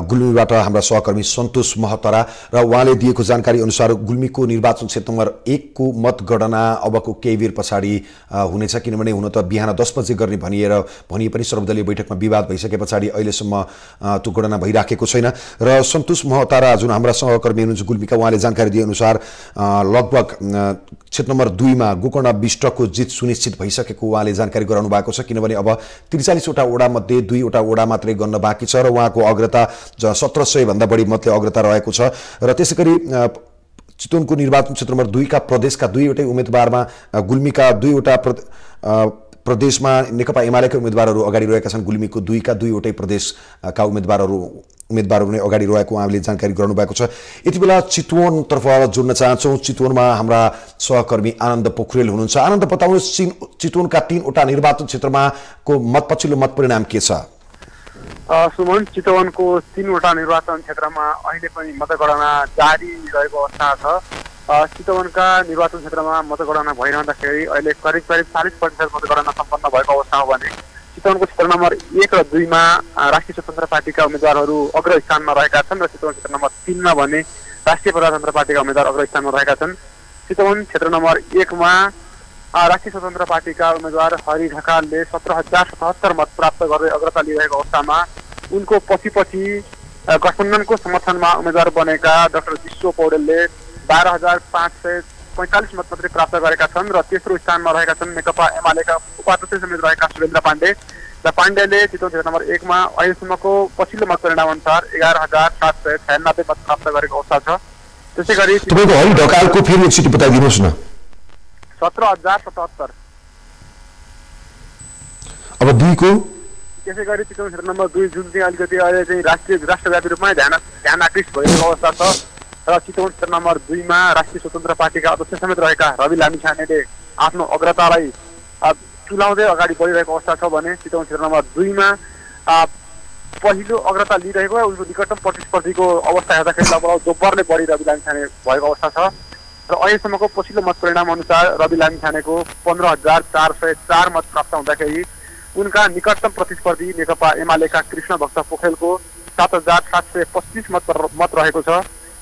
गुल्मीबाट हाम्रा सहकर्मी सन्तोष महतरा र उहाँले दिएको जानकारी अनुसार गुल्मीको निर्वाचन क्षेत्र नम्बर 1 को मतगणना अबको केही बेर पछाडि हुनेछ, किनभने हुन त बिहान 10 बजे गर्ने भनिए पनि सर्वदलीय बैठकमा विवाद भइसके पछाडि अहिलेसम्म त्यो गणना भइराखेको छैन। र सन्तोष महतरा जुन हाम्रा सहकर्मी हुनुहुन्छ गुल्मीका, उहाँले जानकारी दिएअनुसार लगभग क्षेत्र नम्बर 2 मा गोकर्ण विष्टको जित सुनिश्चित भइसकेको उहाँले जानकारी गराउनु भएको छ, किनभने अब 43 वटा वडा मध्ये 2 वटा वडा मात्रै गर्न बाँकी छ र उहाँको अग्रता 1700 भन्दा बढी मतले अग्रता रहेको छ। र त्यसैगरी चितवनको निर्वाचन क्षेत्र नम्बर 2 का प्रदेशका 2 वटै उम्मेदवारमा गुल्मीका 2 वटा प्रदेशमा नेकपा एमालेका उम्मेदवारहरू अगाडि रहेका छन्। गुल्मीको 2 का 2 वटै प्रदेशका उम्मेदवारहरू नै अगाडि रहेको उहाँले जानकारी गराउनु भएको छ। यति बेला चितवनतर्फ जोड्न चाहन्छौँ। चितवनमा हाम्रा सहकर्मी आनन्द पोखरेल हुनुहुन्छ। आनन्द, बताउनुहोस् चितवनका 3 वटा निर्वाचन क्षेत्रमा को पछिल्लो मत परिणाम के छ? सुमन, चितवनको 3 वटा निर्वाचन क्षेत्रमा अहिले पनि मतगणना जारी रहेको अवस्था छ। चितवनका निर्वाचन क्षेत्रमा मतगणना भइरहँदाखेरि अहिले करिब 40% मतगणना सम्पन्न भएको अवस्था हो भने चितवनको क्षेत्र नम्बर 1 र 2 मा राष्ट्रिय स्वतन्त्र पार्टीका उम्मेदवारहरू अग्र स्थानमा रहेका छन् र चितवन क्षेत्र नम्बर 3 मा भने राष्ट्रिय प्रजातन्त्र पार्टीका उम्मेदवार अग्र स्थानमा रहेका छन्। चितवन क्षेत्र नम्बर 1 मा राष्ट्रिय स्वतन्त्र पार्टीका उम्मेदवार हरि ढकालले 17,077 मत प्राप्त गर्दै अग्रता लिइरहेको अवस्थामा उनको पछि गठबन्धनको समर्थनमा उम्मेदवार बनेका डाक्टर विश्व पौडेलले 12,545 मत मात्रै प्राप्त गरेका छन् र तेस्रो स्थानमा रहेका छन् नेकपा एमालेका उपाध्यक्ष समेत रहेका सुरेन्द्र पाण्डे र पाण्डेले चितवन क्षेत्र नम्बर 1 मा अहिलेसम्मको पछिल्लो मत परिणाम अनुसार 11,796 मत प्राप्त गरेको अवस्था छ। त्यसै गरी तपाईको हरि ढकालको फेरि एकचोटि बताइदिनुहोस् न। 17,077। अब 2 को त्यसै गरी चितवन क्षेत्र नम्बर 2 जुन चाहिँ अलिकति अहिले चाहिँ राष्ट्रव्यापी रूपमा ध्यान आकृष्ट भइरहेको अवस्था छ र चितवन क्षेत्र नम्बर 2 मा राष्ट्रिय स्वतन्त्र पार्टीका अध्यक्ष समेत रहेका रवि लामिछानेले आफ्नो अग्रतालाई चुलाउँदै अगाडि बढिरहेको अवस्था छ भने चितवन क्षेत्र नम्बर 2 मा पहिलो अग्रता लिइरहेको उनको निकटतम प्रतिस्पर्धीको अवस्था हेर्दाखेरि लगभग दोब्बरले बढी रवि लामिछाने भएको अवस्था छ र अहिलेसम्मको पछिल्लो मत परिणाम अनुसार रवि लामिछानेको 15,404 मत प्राप्त हुँदाखेरि उनका निकटतम प्रतिस्पर्धी नेकपा एमालेका कृष्ण भक्त पोखरेलको 7,725 मत रहेको छ।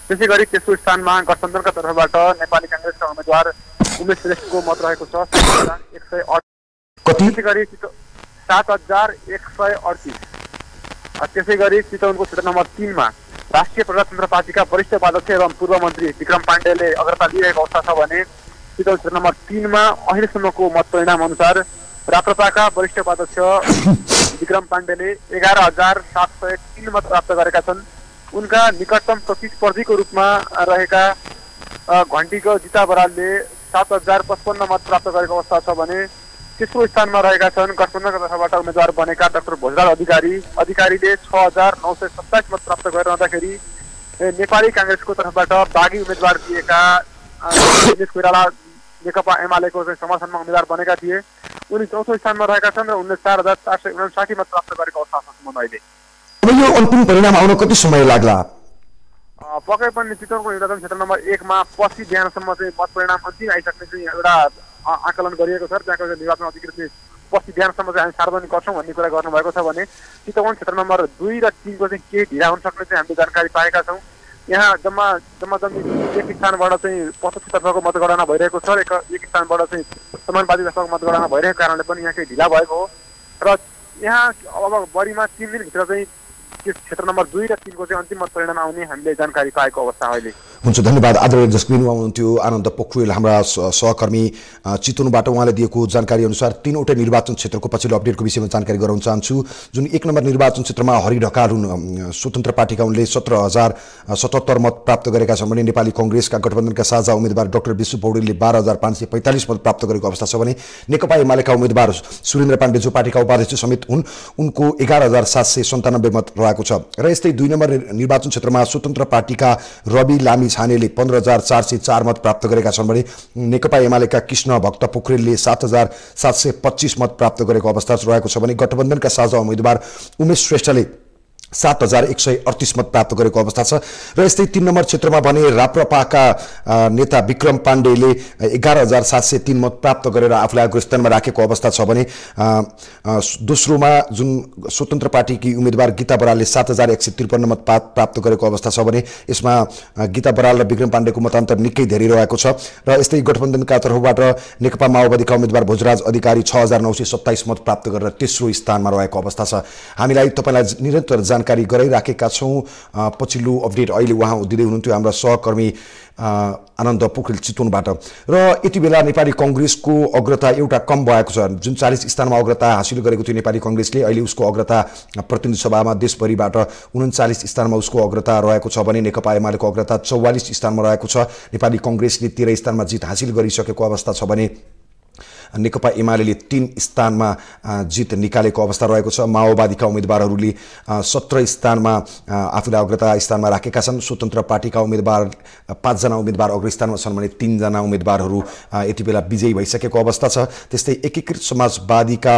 त्यसै गरी तेस्रो स्थानमा गठबन्धनका तर्फबाट नेपाली कांग्रेसका उम्मेदवार उमेश श्रेष्ठको मत रहेको छ 7,138। त्यसै गरी 7,138। त्यसै गरी चितवनको क्षेत्र नम्बर 3 मा राष्ट्रिय प्रजातन्त्र पार्टीका वरिष्ठ उपाध्यक्ष एवं पूर्व मन्त्री विक्रम पाण्डेले अग्रता लिइरहेको अवस्था छ भने चितवन क्षेत्र नम्बर 3 मा अहिलेसम्मको मत परिणाम अनुसार राप्रपाका वरिष्ठ उपाध्यक्ष विक्रम पाण्डेले 11,703 मत प्राप्त गरेका छन्। उनका निकटतम प्रतिस्पर्धीको रूपमा रहेका घण्टीको जिता बरालले 7,055 मत प्राप्त गरेको अवस्था छ भने तेस्रो स्थानमा रहेका छन् गठबन्धनका तर्फबाट उम्मेदवार बनेका डाक्टर भोजराज अधिकारीले 6,927 मत प्राप्त गरिरहँदाखेरि नेपाली कांग्रेसको तर्फबाट बागी उम्मेदवार दिएका दिनेश कोइराला नेकपा एमालेको समर्थनमा उम्मेदवार बनेका थिए। उनी चौथो स्थानमा रहेका छन् र उनले 4,459 मत प्राप्त गरेको अवस्था छ अहिले। अब यो अन्तिम परिणाम आउन कति समय लाग्ला? पक्कै पनि चितवनको निर्वाचन क्षेत्र नम्बर 1 मा पछि बिहानसम्म चाहिँ मत परिणाम अन्तिम आइसक्ने चाहिँ एउटा आकलन गरिएको छ। त्यहाँको निर्वाचन अधिकृतले पछि बिहानसम्म चाहिँ हामी सार्वजनिक गर्छौँ भन्ने कुरा गर्नुभएको छ भने चितवन क्षेत्र नम्बर 2 र 3 को चाहिँ केही ढिला हुन सक्ने चाहिँ हामीले जानकारी पाएका छौँ। यहाँ जम्मा एक स्थानबाट चाहिँ पक्षतर्फको मतगणना भइरहेको छ र एक स्थानबाट चाहिँ समाजवादी तर्फको मतगणना भइरहेको कारणले पनि यहाँ केही ढिला भएको हो र यहाँ अब बढीमा 3 दिनभित्र चाहिँ क्षेत्र नम्बर 2 र 3 को चाहिँ अन्तिम मत परिणाम आउने हामीले जानकारी पाएको अवस्था अहिले। हुन्छ, धन्यवाद। आदरणीय दर्शकबिन, उहाँ हुनुहुन्थ्यो आनन्द पोखरेल, हाम्रा सहकर्मी चितवनबाट। उहाँले दिएको जानकारी अनुसार 3वटै निर्वाचन क्षेत्रको पछिल्लो अपडेटको विषयमा जानकारी गराउन चाहन्छु। जुन 1 नम्बर निर्वाचन क्षेत्रमा हरि ढकाल हुन्, स्वतन्त्र पार्टीका उनले 17,077 मत प्राप्त गरेका छन् भने नेपाली कांग्रेसका गठबन्धनका साझा उम्मेदवार डाक्टर विष्णु पौडेलले 12,545 मत प्राप्त गरेको अवस्था छ भने नेकपा एमालेका उम्मेदवार सुरेन्द्र पाण्डे, जो पार्टीका उपाध्यक्ष समेत हुन्, उनको 11,797 मत रहेको छ। र यस्तै 2 नम्बर निर्वाचन क्षेत्रमा स्वतन्त्र पार्टीका रवि लामी छानेले 15,404 मत प्राप्त गरेका छन् भने नेकपा एमालेका कृष्ण भक्त पोखरेलले 7,725 मत प्राप्त गरेको अवस्था रहेको छ भने गठबन्धनका साझा उम्मेदवार उमेश श्रेष्ठले 7,138 मत प्राप्त गरेको अवस्था छ। र यस्तै 3 नम्बर क्षेत्रमा भने राप्रपाका नेता विक्रम पाण्डेले 11,703 मत प्राप्त गरेर आफूलाई अग्रस्थानमा राखेको अवस्था छ भने दोस्रोमा जुन स्वतन्त्र पार्टीकी उम्मेदवार गीता बरालले 7,153 मत प्राप्त गरेको अवस्था छ भने यसमा गीता बराल र विक्रम पाण्डेको मतान्तर निकै धेरै रहेको छ। र यस्तै गठबन्धनका तर्फबाट नेकपा माओवादीका उम्मेदवार भोजराज अधिकारी 6,927 मत प्राप्त गरेर तेस्रो स्थानमा रहेको अवस्था छ। हामीलाई तपाईलाई निरन्तर जानकारी गराइराखेका छौं। पछिल्लो अपडेट अहिले उहाँ दिँदै हुनुहुन्थ्यो हाम्रा सहकर्मी आनन्द पोखरेल चितवनबाट। र यति बेला नेपाली कांग्रेसको अग्रता एउटा कम भएको छ। जुन 40 स्थानमा अग्रता हासिल गरेको थियो नेपाली कांग्रेसले, अहिले उसको अग्रता प्रतिनिधि सभामा देशभरिबाट 39 स्थानमा उसको अग्रता रहेको छ भने नेकपा एमालेको अग्रता 44 स्थानमा रहेको छ। नेपाली कांग्रेसले 13 स्थानमा जित हासिल गरिसकेको अवस्था छ भने नेकपा एमालेले 3 स्थानमा जित निकालेको अवस्था रहेको छ। माओवादीका उम्मेदवारहरूले 17 स्थानमा आफूलाई अग्रता स्थानमा राखेका छन्। स्वतन्त्र पार्टीका उम्मेदवार 5 जना उम्मेदवार अग्रस्थानमा छन् भने 3 जना उम्मेदवारहरू यति बेला विजयी भइसकेको अवस्था छ। त्यस्तै एकीकृत समाजवादीका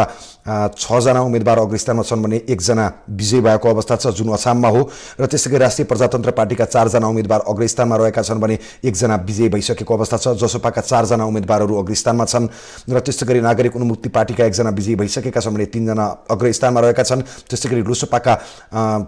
6 जना उम्मेदवार अग्रस्थानमा छन् भने 1 जना विजयी भएको अवस्था छ, जुन अछाममा हो। र त्यसैगरी राष्ट्रिय प्रजातन्त्र पार्टीका 4 जना उम्मेदवार अग्रस्थानमा रहेका छन् भने 1 जना विजयी भइसकेको अवस्था छ। जसपाका 4 जना उम्मेदवारहरू अग्रस्थानमा छन् र त्यसैगरी नागरिक उन्मुक्ति पार्टीका 1 जना विजयी भइसकेका छन् भने 3 जना अग्रस्थानमा रहेका छन्। त्यसैगरी लोसपाका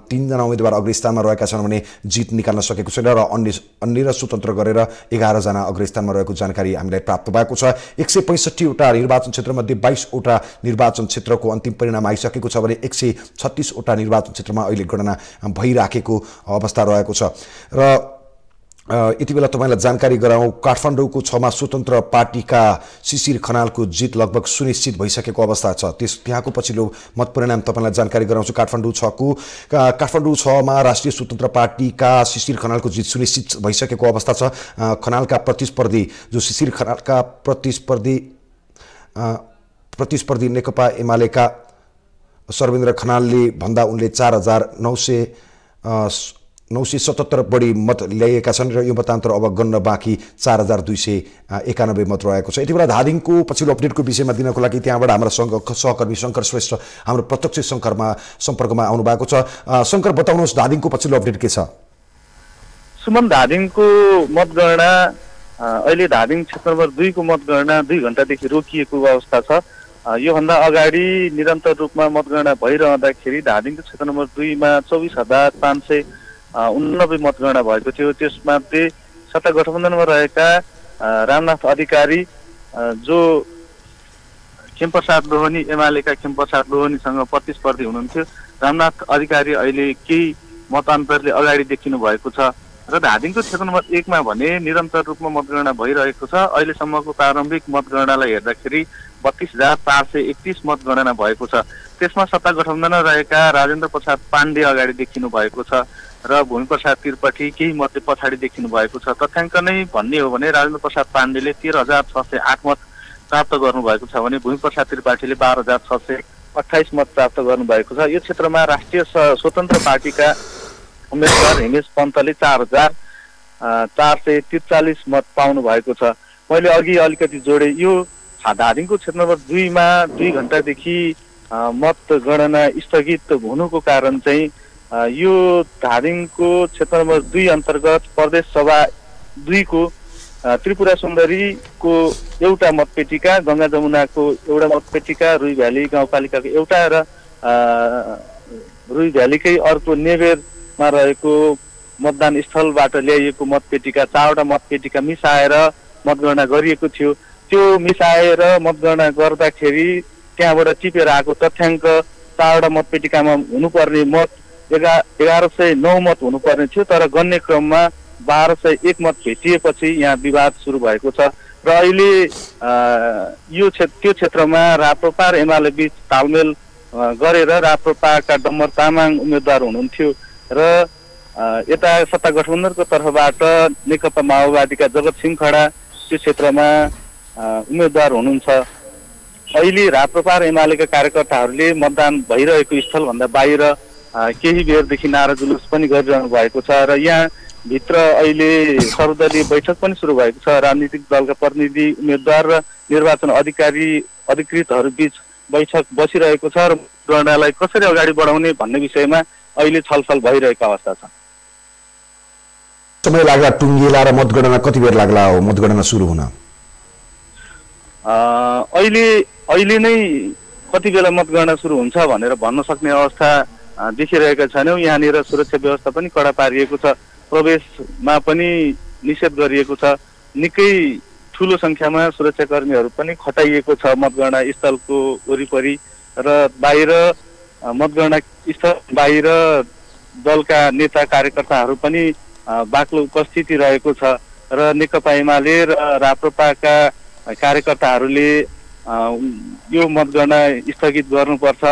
3 जना उम्मेदवार अग्रस्थानमा रहेका छन् भने जित निकाल्न सकेको छैन र अन्य र स्वतन्त्र गरेर 11 जना अग्रस्थानमा रहेको जानकारी हामीलाई प्राप्त भएको छ। 165 वटा निर्वाचन क्षेत्रमध्ये 22 वटा निर्वाचन क्षेत्रको अन्तिम परिणाम आइसकेको छ भने 136 वटा निर्वाचन क्षेत्रमा अहिले गणना भइराखेको अवस्था रहेको छ। र यति बेला तपाईलाई जानकारी गराउँ, काठमाडौँको 6 मा स्वतन्त्र पार्टीका शिशिर खनालको जित लगभग सुनिश्चित भइसकेको अवस्था छ। त्यहाँको पछिल्लो मत परिणाम तपाईलाई जानकारी गराउँछु। काठमाडौँ 6 मा राष्ट्रिय स्वतन्त्र पार्टीका शिशिर खनालको जित सुनिश्चित भइसकेको अवस्था छ। खनालका प्रतिस्पर्धी जो शिशिर खनालका प्रतिस्पर्धी नेकपा एमालेका सर्वेन्द्र खनालले भन्दा उनले 4,977 बढी मत ल्याएका छन् र यो मतान्तर अब गन्न बाँकी 4,291 मत रहेको छ। यति बेला धादिङको पछिल्लो अपडेटको विषयमा दिनको लागि त्यहाँबाट हाम्रा सहकर्मी शङ्कर श्रेष्ठ हाम्रो प्रत्यक्ष सम्पर्कमा आउनु भएको छ। शङ्कर, बताउनुहोस् धादिङको पछिल्लो अपडेट के छ? सुमन, धादिङको मतगणना अहिले धादिङ क्षेत्र नम्बर 2 को मतगणना 2 घण्टादेखि रोकिएको अवस्था छ। योभन्दा अगाडि निरन्तर रूपमा मतगणना भइरहँदाखेरि धादिङको क्षेत्र नम्बर 2 मा 24,589 मतगणना भएको थियो। त्यसमध्ये सत्ता गठबन्धनमा रहेका रामनाथ अधिकारी जो खेमप्रसाद लोहनी एमालेका खेमप्रसाद लोहनीसँग प्रतिस्पर्धी हुनुहुन्थ्यो, रामनाथ अधिकारी अहिले केही मतान्तरले अगाडि देखिनु भएको छ। र धादिङको क्षेत्र नम्बर 1 मा भने निरन्तर रूपमा मतगणना भइरहेको छ। अहिलेसम्मको प्रारम्भिक मतगणनालाई हेर्दाखेरि 32,431 मतगणना भएको छ। त्यसमा सत्ता गठबन्धनमा रहेका राजेन्द्र प्रसाद पाण्डे अगाडि देखिनु भएको छ र भूमिप्रसाद त्रिपाठी केही मतले पछाडि देखिनु भएको छ। तथ्याङ्क नै भन्ने हो भने राजेन्द्र प्रसाद पाण्डेले 13,608 मत प्राप्त गर्नुभएको छ भने भूमिप्रसाद त्रिपाठीले 12,628 मत प्राप्त गर्नुभएको छ। यो क्षेत्रमा राष्ट्रिय स्वतन्त्र पार्टीका उम्मेदवार हिमेश पन्तले 4,443 मत पाउनु भएको छ। मैले अघि अलिकति जोडे, यो धादिङको क्षेत्र नम्बर 2 मा 2 घण्टादेखि मतगणना स्थगित हुनुको कारण चाहिँ यो धादिङको क्षेत्र नम्बर 2 अन्तर्गत प्रदेश सभा 2 को त्रिपुरा सुन्दरीको एउटा मतपेटिका, गङ्गा जमुनाको एउटा मतपेटिका, रुई भ्याली गाउँपालिकाको एउटा र रुई भ्यालीकै अर्को नेबेरमा रहेको मतदान स्थलबाट ल्याइएको मतपेटिका 4वटा मतपेटिका मिसाएर मतगणना गरिएको थियो। त्यो मिसाएर मतगणना गर्दाखेरि त्यहाँबाट टिपेर आएको तथ्याङ्क 4वटा मतपेटिकामा हुनुपर्ने मत 1109 मत हुनुपर्ने थियो, तर गन्ने क्रममा 1201 मत भेटिएपछि यहाँ विवाद सुरु भएको छ र अहिले त्यो क्षेत्रमा राप्रपा र एमाले बीच तालमेल गरेर राप्रपाका डम्बर तामाङ उम्मेदवार हुनुहुन्थ्यो र यता सत्ता गठबन्धनको तर्फबाट नेकपा माओवादीका जगत सिंह खडा त्यो क्षेत्रमा उम्मेदवार हुनुहुन्छ। अहिले राप्रपा र एमालेका कार्यकर्ताहरूले मतदान भइरहेको स्थलभन्दा बाहिर केही बेरदेखि नारा जुलुस पनि गरिरहनु भएको छ र यहाँ भित्र अहिले सर्वदलीय बैठक पनि सुरु भएको छ। राजनीतिक दलका प्रतिनिधि उम्मेदवार र निर्वाचन अधिकृतहरू बीच बैठक बसिरहेको छ र मतगणनालाई कसरी अगाडि बढाउने भन्ने विषयमा अहिले छलफल भइरहेको अवस्था छ। समय लाग्ला टुङ्गिएला र मतगणना कति बेर लाग्ला हो मतगणना सुरु हुन? अहिले नै कति बेला मतगणना सुरु हुन्छ भनेर भन्न सक्ने अवस्था देखिरहेका छैनौँ। यहाँनिर सुरक्षा व्यवस्था पनि कडा पारिएको छ, प्रवेशमा पनि निषेध गरिएको छ, निकै ठुलो सङ्ख्यामा सुरक्षाकर्मीहरू पनि खटाइएको छ मतगणना स्थलको वरिपरि र बाहिर मतगणना स्थल बाहिर दलका नेता कार्यकर्ताहरू पनि बाक्लो उपस्थिति रहेको छ र नेकपा एमाले र राप्रपाका कार्यकर्ताहरूले यो मतगणना स्थगित गर्नुपर्छ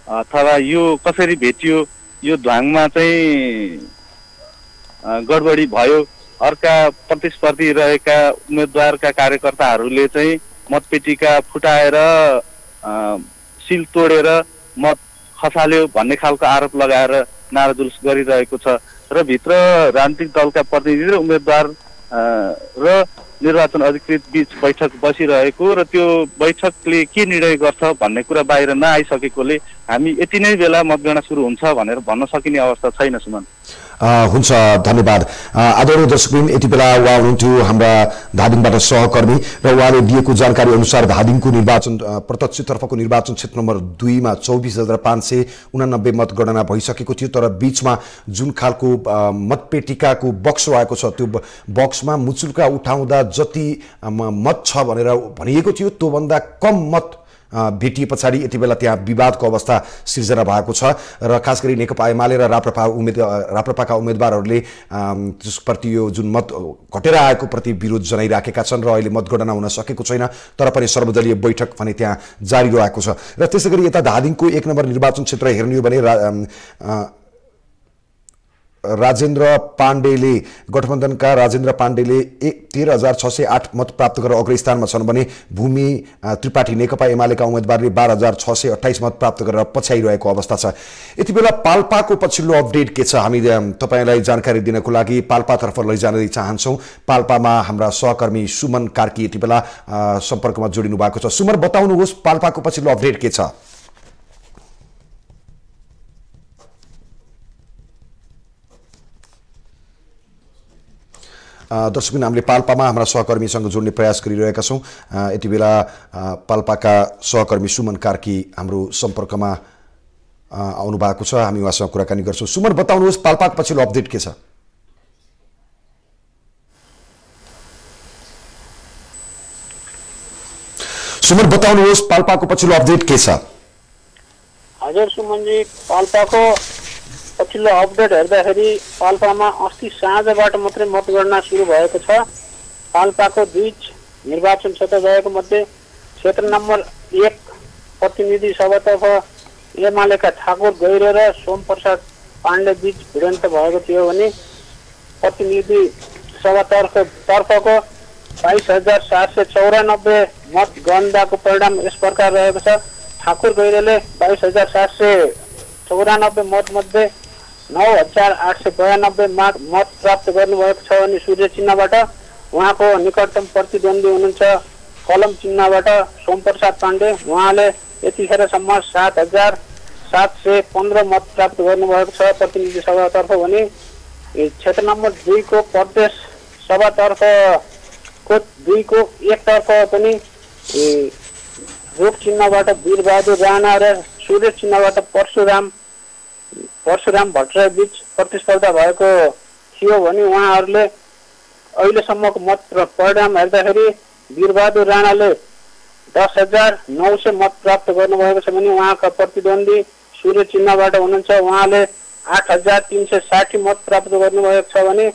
अथवा यो कसरी भेटियो, यो ध्वाङमा चाहिँ गडबडी भयो, अर्का प्रतिस्पर्धी रहेका उम्मेदवारका कार्यकर्ताहरूले चाहिँ मतपेटिका फुटाएर सिल तोडेर मत खसाल्यो भन्ने खालको आरोप लगाएर नारा जुलुस गरिरहेको छ र भित्र राजनीतिक दलका प्रतिनिधि र उम्मेदवार र निर्वाचन अधिकृत बीच बैठक बसिरहेको र त्यो बैठकले के निर्णय गर्छ भन्ने कुरा बाहिर नआइसकेकोले हामी यति नै बेला मतगणना सुरु हुन्छ भनेर भन्न सकिने अवस्था छैन। सुमन हुन्छ, धन्यवाद। आदरणीय दर्शकवृन्द, यति बेला उहाँ हुनुहुन्थ्यो हाम्रा धादिङबाट सहकर्मी र उहाँले दिएको जानकारी अनुसार धादिङको निर्वाचन प्रत्यक्षतर्फको निर्वाचन क्षेत्र नम्बर 2 मा 24,589 मतगणना भइसकेको थियो, तर बीचमा जुन खालको मतपेटिकाको बक्स आएको छ त्यो बक्समा मुचुल्का उठाउँदा जति मत छ भनेर भनिएको थियो त्योभन्दा कम मत भेटिए पछाडि यति बेला त्यहाँ विवादको अवस्था सिर्जना भएको छ र खास गरी नेकपा एमाले र राप्रपाका उम्मेदवारहरूले त्यसप्रति यो जुन मत घटेर आएको प्रति विरोध जनाइराखेका छन् र अहिले मतगणना हुन सकेको छैन, तर पनि सर्वदलीय बैठक भने त्यहाँ जारी रहेको छ। र त्यसै गरी यता धादिङको 1 नम्बर निर्वाचन क्षेत्र हेर्ने हो भने राजेन्द्र पाण्डेले गठबन्धनका राजेन्द्र पाण्डेले 13,608 मत प्राप्त गरेर अग्रस्थानमा छन् भने भूमि त्रिपाठी नेकपा एमालेका उम्मेदवारले 12,628 मत प्राप्त गरेर पछ्याइरहेको अवस्था छ। यति बेला पाल्पाको पछिल्लो अपडेट के छ हामी तपाईलाई जानकारी दिनको लागि पाल्पातर्फ लैजान चाहन्छौँ। पाल्पामा हाम्रा सहकर्मी सुमन कार्की यति बेला सम्पर्कमा जोडिनु भएको छ। सुमन, बताउनुहोस् पाल्पाको पछिल्लो अपडेट के छ? दर्शकबिन, हामीले पाल्पामा हाम्रा सहकर्मीसँग जोड्ने प्रयास गरिरहेका छौँ। यति बेला पाल्पाका सहकर्मी सुमन कार्की हाम्रो सम्पर्कमा आउनु भएको छ, हामी उहाँसँग कुराकानी गर्छौँ। सुमन, बताउनुहोस् पाल्पाको पछिल्लो अपडेट के छ? सुमन, बताउनुहोस् पाल्पाको पछिल्लो अपडेट के छ? हजुर सुमनजी, पाल्पाको पछिल्लो अपडेट हेर्दाखेरि पाल्पामा अस्ति साँझबाट मात्रै मतगणना सुरु भएको छ। पाल्पाको 2 निर्वाचन क्षेत्र रहेको मध्ये क्षेत्र नम्बर 1 प्रतिनिधि सभातर्फ एमालेका ठाकुर गैरे र सोमप्रसाद पाण्डे बीच भिडन्त भएको थियो भने प्रतिनिधि सभातर्फको 22,794 मत गणनाको परिणाम यस प्रकार रहेको छ। ठाकुर गैरेले 22,794 मत मध्ये 9,892 मत प्राप्त गर्नुभएको छ भने सूर्य चिन्हबाट उहाँको निकटतम प्रतिद्वन्दी हुनुहुन्छ कलम चिन्हबाट सोमप्रसाद पाण्डे। उहाँले यतिखेरसम्म 7,715 मत प्राप्त गर्नुभएको छ प्रतिनिधि सभातर्फ भने क्षेत्र नम्बर 2 को प्रदेश सभातर्फको 2 को एकतर्फ पनि रूप चिन्हबाट वीरबहादुर राणा र सूर्य चिन्हबाट परशुराम भट्टराई बीच प्रतिस्पर्धा भएको थियो भने उहाँहरूले अहिलेसम्मको मत परिणाम हेर्दाखेरि वीरबहादुर राणाले 10,900 मत प्राप्त गर्नुभएको छ भने उहाँका प्रतिद्वन्दी सूर्य चिन्हबाट हुनुहुन्छ उहाँले 8,360 मत प्राप्त गर्नुभएको छ भने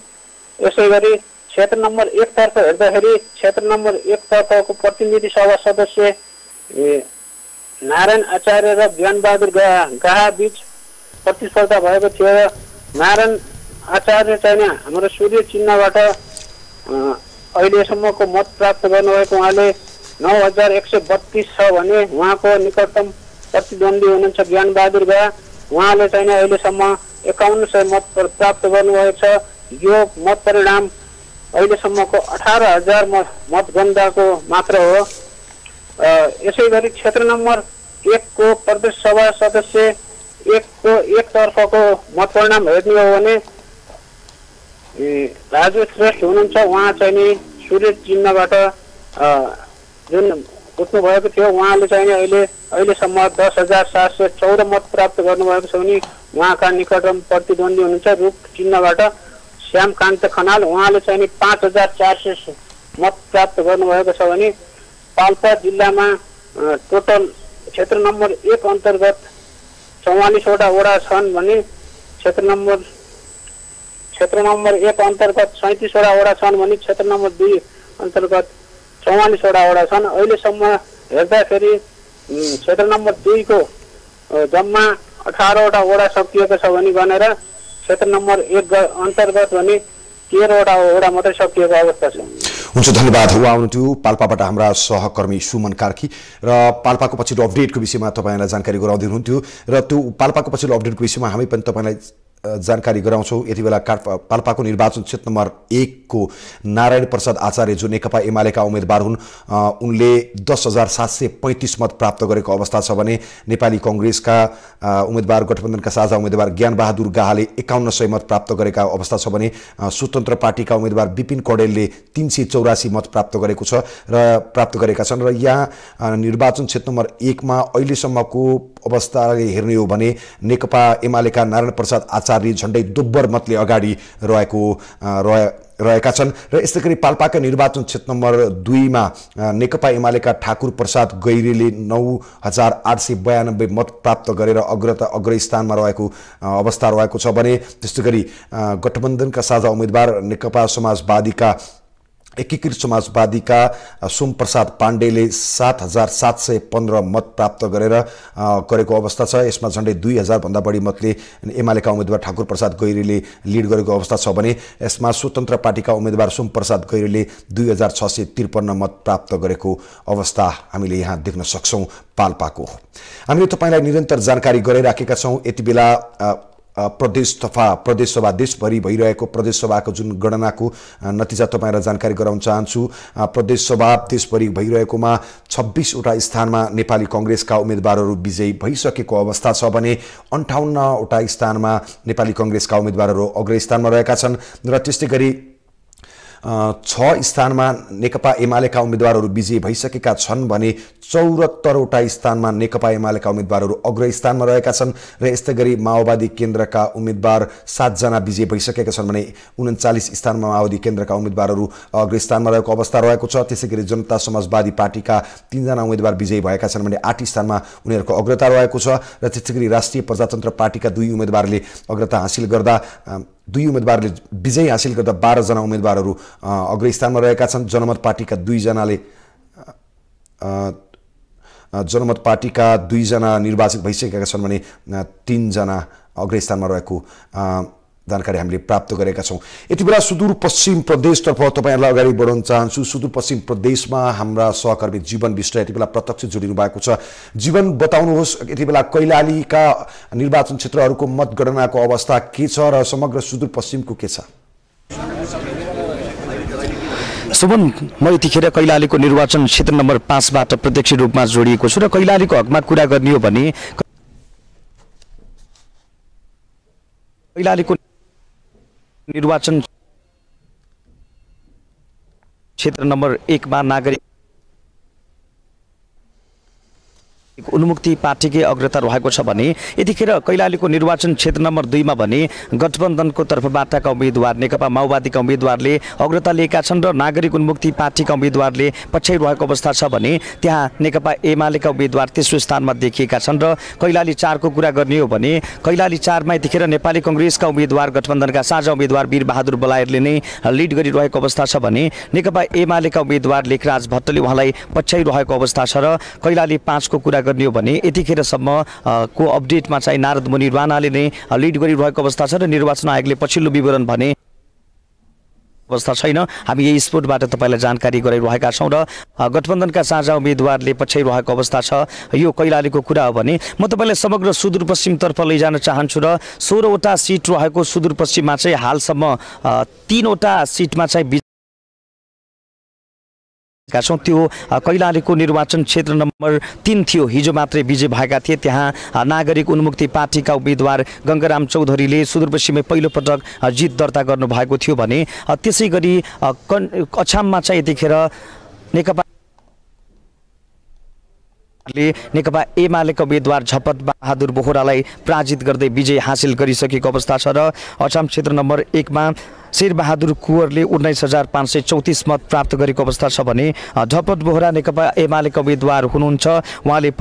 यसै गरी क्षेत्र नम्बर 1 तर्फ हेर्दाखेरि क्षेत्र नम्बर 1 तर्फको प्रतिनिधि सभा सदस्य नारायण आचार्य र ज्ञानबहादुर गाहा बीच प्रतिस्पर्धा भएको थियो। नारायण आचार्य चाहिँ हाम्रो सूर्य चिन्हबाट अहिलेसम्मको मत प्राप्त गर्नुभएको उहाँले 9132 छ भने उहाँको निकटतम प्रतिद्वन्दी हुनुहुन्छ ज्ञानबहादुर गाहा, उहाँले चाहिँ अहिलेसम्म 5100 मत प्राप्त गर्नुभएको छ। यो मत परिणाम अहिलेसम्मको 18000 मतगणनाको मात्र हो। यसै गरी क्षेत्र नम्बर 1 को प्रदेश सभा सदस्य 1 को 1 तर्फको मतपरिणाम हेर्ने हो भने राजु श्रेष्ठ हुनुहुन्छ, उहाँ चाहिँ सूर्य चिन्हबाट जुन उठ्नु भएको थियो उहाँले चाहिँ अहिलेसम्म 10714 मत प्राप्त गर्नुभएको छ भने उहाँका निकटतम प्रतिद्वन्दी हुनुहुन्छ रूप चिन्हबाट श्यामकान्त खनाल, उहाँले चाहिँ 5400 मत प्राप्त गर्नुभएको छ भने पाल्पा जिल्लामा टोटल क्षेत्र नम्बर 1 अन्तर्गत 44 वटा वडा छन् भने क्षेत्र नम्बर 1 अन्तर्गत 37 वटा वडा छन् भने क्षेत्र नम्बर 2 अन्तर्गत 44 वटा वडा छन्। अहिलेसम्म हेर्दाखेरि क्षेत्र नम्बर 2 को जम्मा 18 वटा वडा सकिएको छ भने गनेर क्षेत्र नम्बर 1 अन्तर्गत भने 13 वटा वडा मात्रै सकिएको अवस्था छ। हुन्छ, धन्यवाद। उहाँ हुनुहुन्थ्यो पाल्पाबाट हाम्रा सहकर्मी सुमन कार्की र पाल्पाको पछिल्लो अपडेटको विषयमा तपाईँलाई जानकारी गराउँदै हुनुहुन्थ्यो र त्यो पाल्पाको पछिल्लो अपडेटको विषयमा हामी पनि तपाईँलाई जानकारी गराउँछौँ। यति बेला पाल्पाको निर्वाचन क्षेत्र नम्बर 1 को नारायण प्रसाद आचार्य जो नेकपा एमालेका उम्मेदवार हुन्, उनले 10,735 मत प्राप्त गरेको अवस्था छ भने नेपाली कांग्रेसका उम्मेदवार गठबन्धनका साझा उम्मेदवार ज्ञानबहादुर गाहाले 5100 मत प्राप्त गरेका अवस्था छ भने स्वतन्त्र पार्टीका उम्मेदवार विपिन कौडेलले 384 मत प्राप्त गरेका छन्। र यहाँ निर्वाचन क्षेत्र नम्बर 1 मा अहिलेसम्मको अवस्थाले हेर्ने हो भने नेकपा एमालेका नारायण प्रसाद आचार्य झण्डै दोब्बर मतले अगाडि रहेका छन्। र यस्तै गरी पाल्पाका निर्वाचन क्षेत्र नम्बर 2 मा नेकपा एमालेका ठाकुर प्रसाद गैरेले 9892 मत प्राप्त गरेर अग्रस्थानमा रहेको अवस्था रहेको छ भने त्यस्तै गरी गठबन्धनका साझा उम्मेदवार नेकपा समाजवादीका एकीकृत समाजवादीका सोमप्रसाद पाण्डेले 7715 मत प्राप्त गरेको अवस्था छ। यसमा झण्डै 2000 भन्दा बढी मतले एमालेका उम्मेदवार ठाकुर प्रसाद गैरेले लिड गरेको अवस्था छ भने यसमा स्वतन्त्र पार्टीका उम्मेदवार सोमप्रसाद गैरेले 2653 मत प्राप्त गरेको अवस्था हामीले यहाँ देख्न सक्छौं पाल्पाको। हामीले तपाईलाई निरन्तर जानकारी गराइराखेका छौं। यति बेला प्रदेश तथा प्रदेशसभा देशभरि भइरहेको प्रदेशसभाको जुन गणनाको नतिजा तपाईलाई जानकारी गराउन चाहन्छु। प्रदेशसभा देशभरि भइरहेकोमा 26 वटा स्थानमा नेपाली कांग्रेसका उम्मेदवारहरू विजयी भइसकेको अवस्था छ भने 58 वटा स्थानमा नेपाली कांग्रेसका उम्मेदवारहरू अग्रस्थानमा रहेका छन् र त्यस्तै गरी 6 स्थानमा नेकपा एमालेका उम्मेदवारहरू विजयी भइसकेका छन् भने 74 वटा स्थानमा नेकपा एमालेका उम्मेदवारहरू अग्रस्थानमा रहेका छन् र यस्तै गरी माओवादी केन्द्रका उम्मेदवार 7 जना विजयी भइसकेका छन् भने 39 स्थानमा माओवादी केन्द्रका उम्मेदवारहरू अग्रस्थानमा रहेको अवस्था रहेको छ। त्यसै गरी जनता समाजवादी पार्टीका 3 जना उम्मेदवार विजयी भएका छन् भने 8 स्थानमा उनीहरूको अग्रता रहेको छ र त्यसै गरी राष्ट्रिय प्रजातन्त्र पार्टीका 2 उम्मेदवारले अग्रता हासिल गर्दा 2 उम्मेदवारले विजय हासिल गर्दा 12 जना उम्मेदवारहरू अग्रस्थानमा रहेका छन्। जनमत पार्टीका 2 जना निर्वाचित भइसकेका छन् भने 3 जना अग्रस्थानमा रहेको जानकारी हामीले प्राप्त गरेका छौं। यति बेला सुदूरपश्चिम प्रदेशतर्फ तपाईहरुलाई अगाडि बढाउन चाहन्छु। सुदूरपश्चिम प्रदेशमा हाम्रा सहकर्मी जीवन विष्ट यति बेला प्रत्यक्ष जोडिनु भएको छ। जीवन बताउनुहोस्, यति बेला कैलालीका निर्वाचन क्षेत्रहरूको मतगणनाको अवस्था के छ र समग्र सुदूरपश्चिमको के छ? सुमन, म यतिखेर कैलालीको निर्वाचन क्षेत्र नम्बर 5 बाट प्रत्यक्ष रूपमा जोडिएको छु र कैलालीको हकमा कुरा गर्ने हो भने कैलालीको निर्वाचन क्षेत्र नम्बर 1 मा नागरिक उन्मुक्ति पार्टीकै अग्रता रहेको छ भने यतिखेर कैलालीको निर्वाचन क्षेत्र नम्बर 2 मा भने गठबन्धनको तर्फबाटका उम्मेदवार नेकपा माओवादीका उम्मेदवारले अग्रता लिएका छन् र नागरिक उन्मुक्ति पार्टीका उम्मेदवारले पछ्याइरहेको अवस्था छ भने त्यहाँ नेकपा एमालेका उम्मेदवार तेस्रो स्थानमा देखिएका छन् र कैलाली 4 को कुरा गर्ने हो भने कैलाली 4 मा यतिखेर नेपाली कांग्रेसका उम्मेदवार गठबन्धनका साझा उम्मेदवार वीरबहादुर बलायतले नै लिड गरिरहेको अवस्था छ भने नेकपा एमालेका उम्मेदवार लेखराज भट्टले उहाँलाई पछ्याइरहेको अवस्था छ र कैलाली 5 को कुरा गर्ने हो भने यतिखेरसम्म को अपडेटमा चाहिँ नारद मुनि राणाले नै लिड गरिरहेको अवस्था छ र निर्वाचन आयोगले पछिल्लो विवरण भने अवस्था छैन। हामी यही स्पोर्टबाट तपाईलाई जानकारी गराइरहेका छौं र गठबन्धनका साझा उम्मेदवारले पछ्याइरहेको अवस्था छ। यो कैलालीको कुरा हो भने म तपाईलाई समग्र सुदूरपश्चिमतर्फ लैजान चाहन्छु र 16 वटा सिट रहेको सुदूरपश्चिममा चाहिँ हालसम्म 3 वटा सिटमा चाहिँ त्यो कैलालीको निर्वाचन क्षेत्र नम्बर 3 थियो। हिजो मात्रै विजय भएका थिए। त्यहाँ नागरिक उन्मुक्ति पार्टीका उम्मेदवार गंगाराम चौधरीले सुदूरपश्चिममै पहिलो पटक जित दर्ता गर्नु भएको थियो भने त्यसैगरी अछाममा चाहिँ यतिखेर नेकपा एमालेका उम्मेदवार झपट बहादुर बोहरालाई पराजित गर्दै विजय हासिल गरिसकेको अवस्था छ र अछाम क्षेत्र नम्बर 1 मा शेरबहादुर कुँवरले 19,534 मत प्राप्त गरेको अवस्था छ भने झपट बोहरा नेकपा एमालेका उम्मेदवार हुनुहुन्छ। उहाँले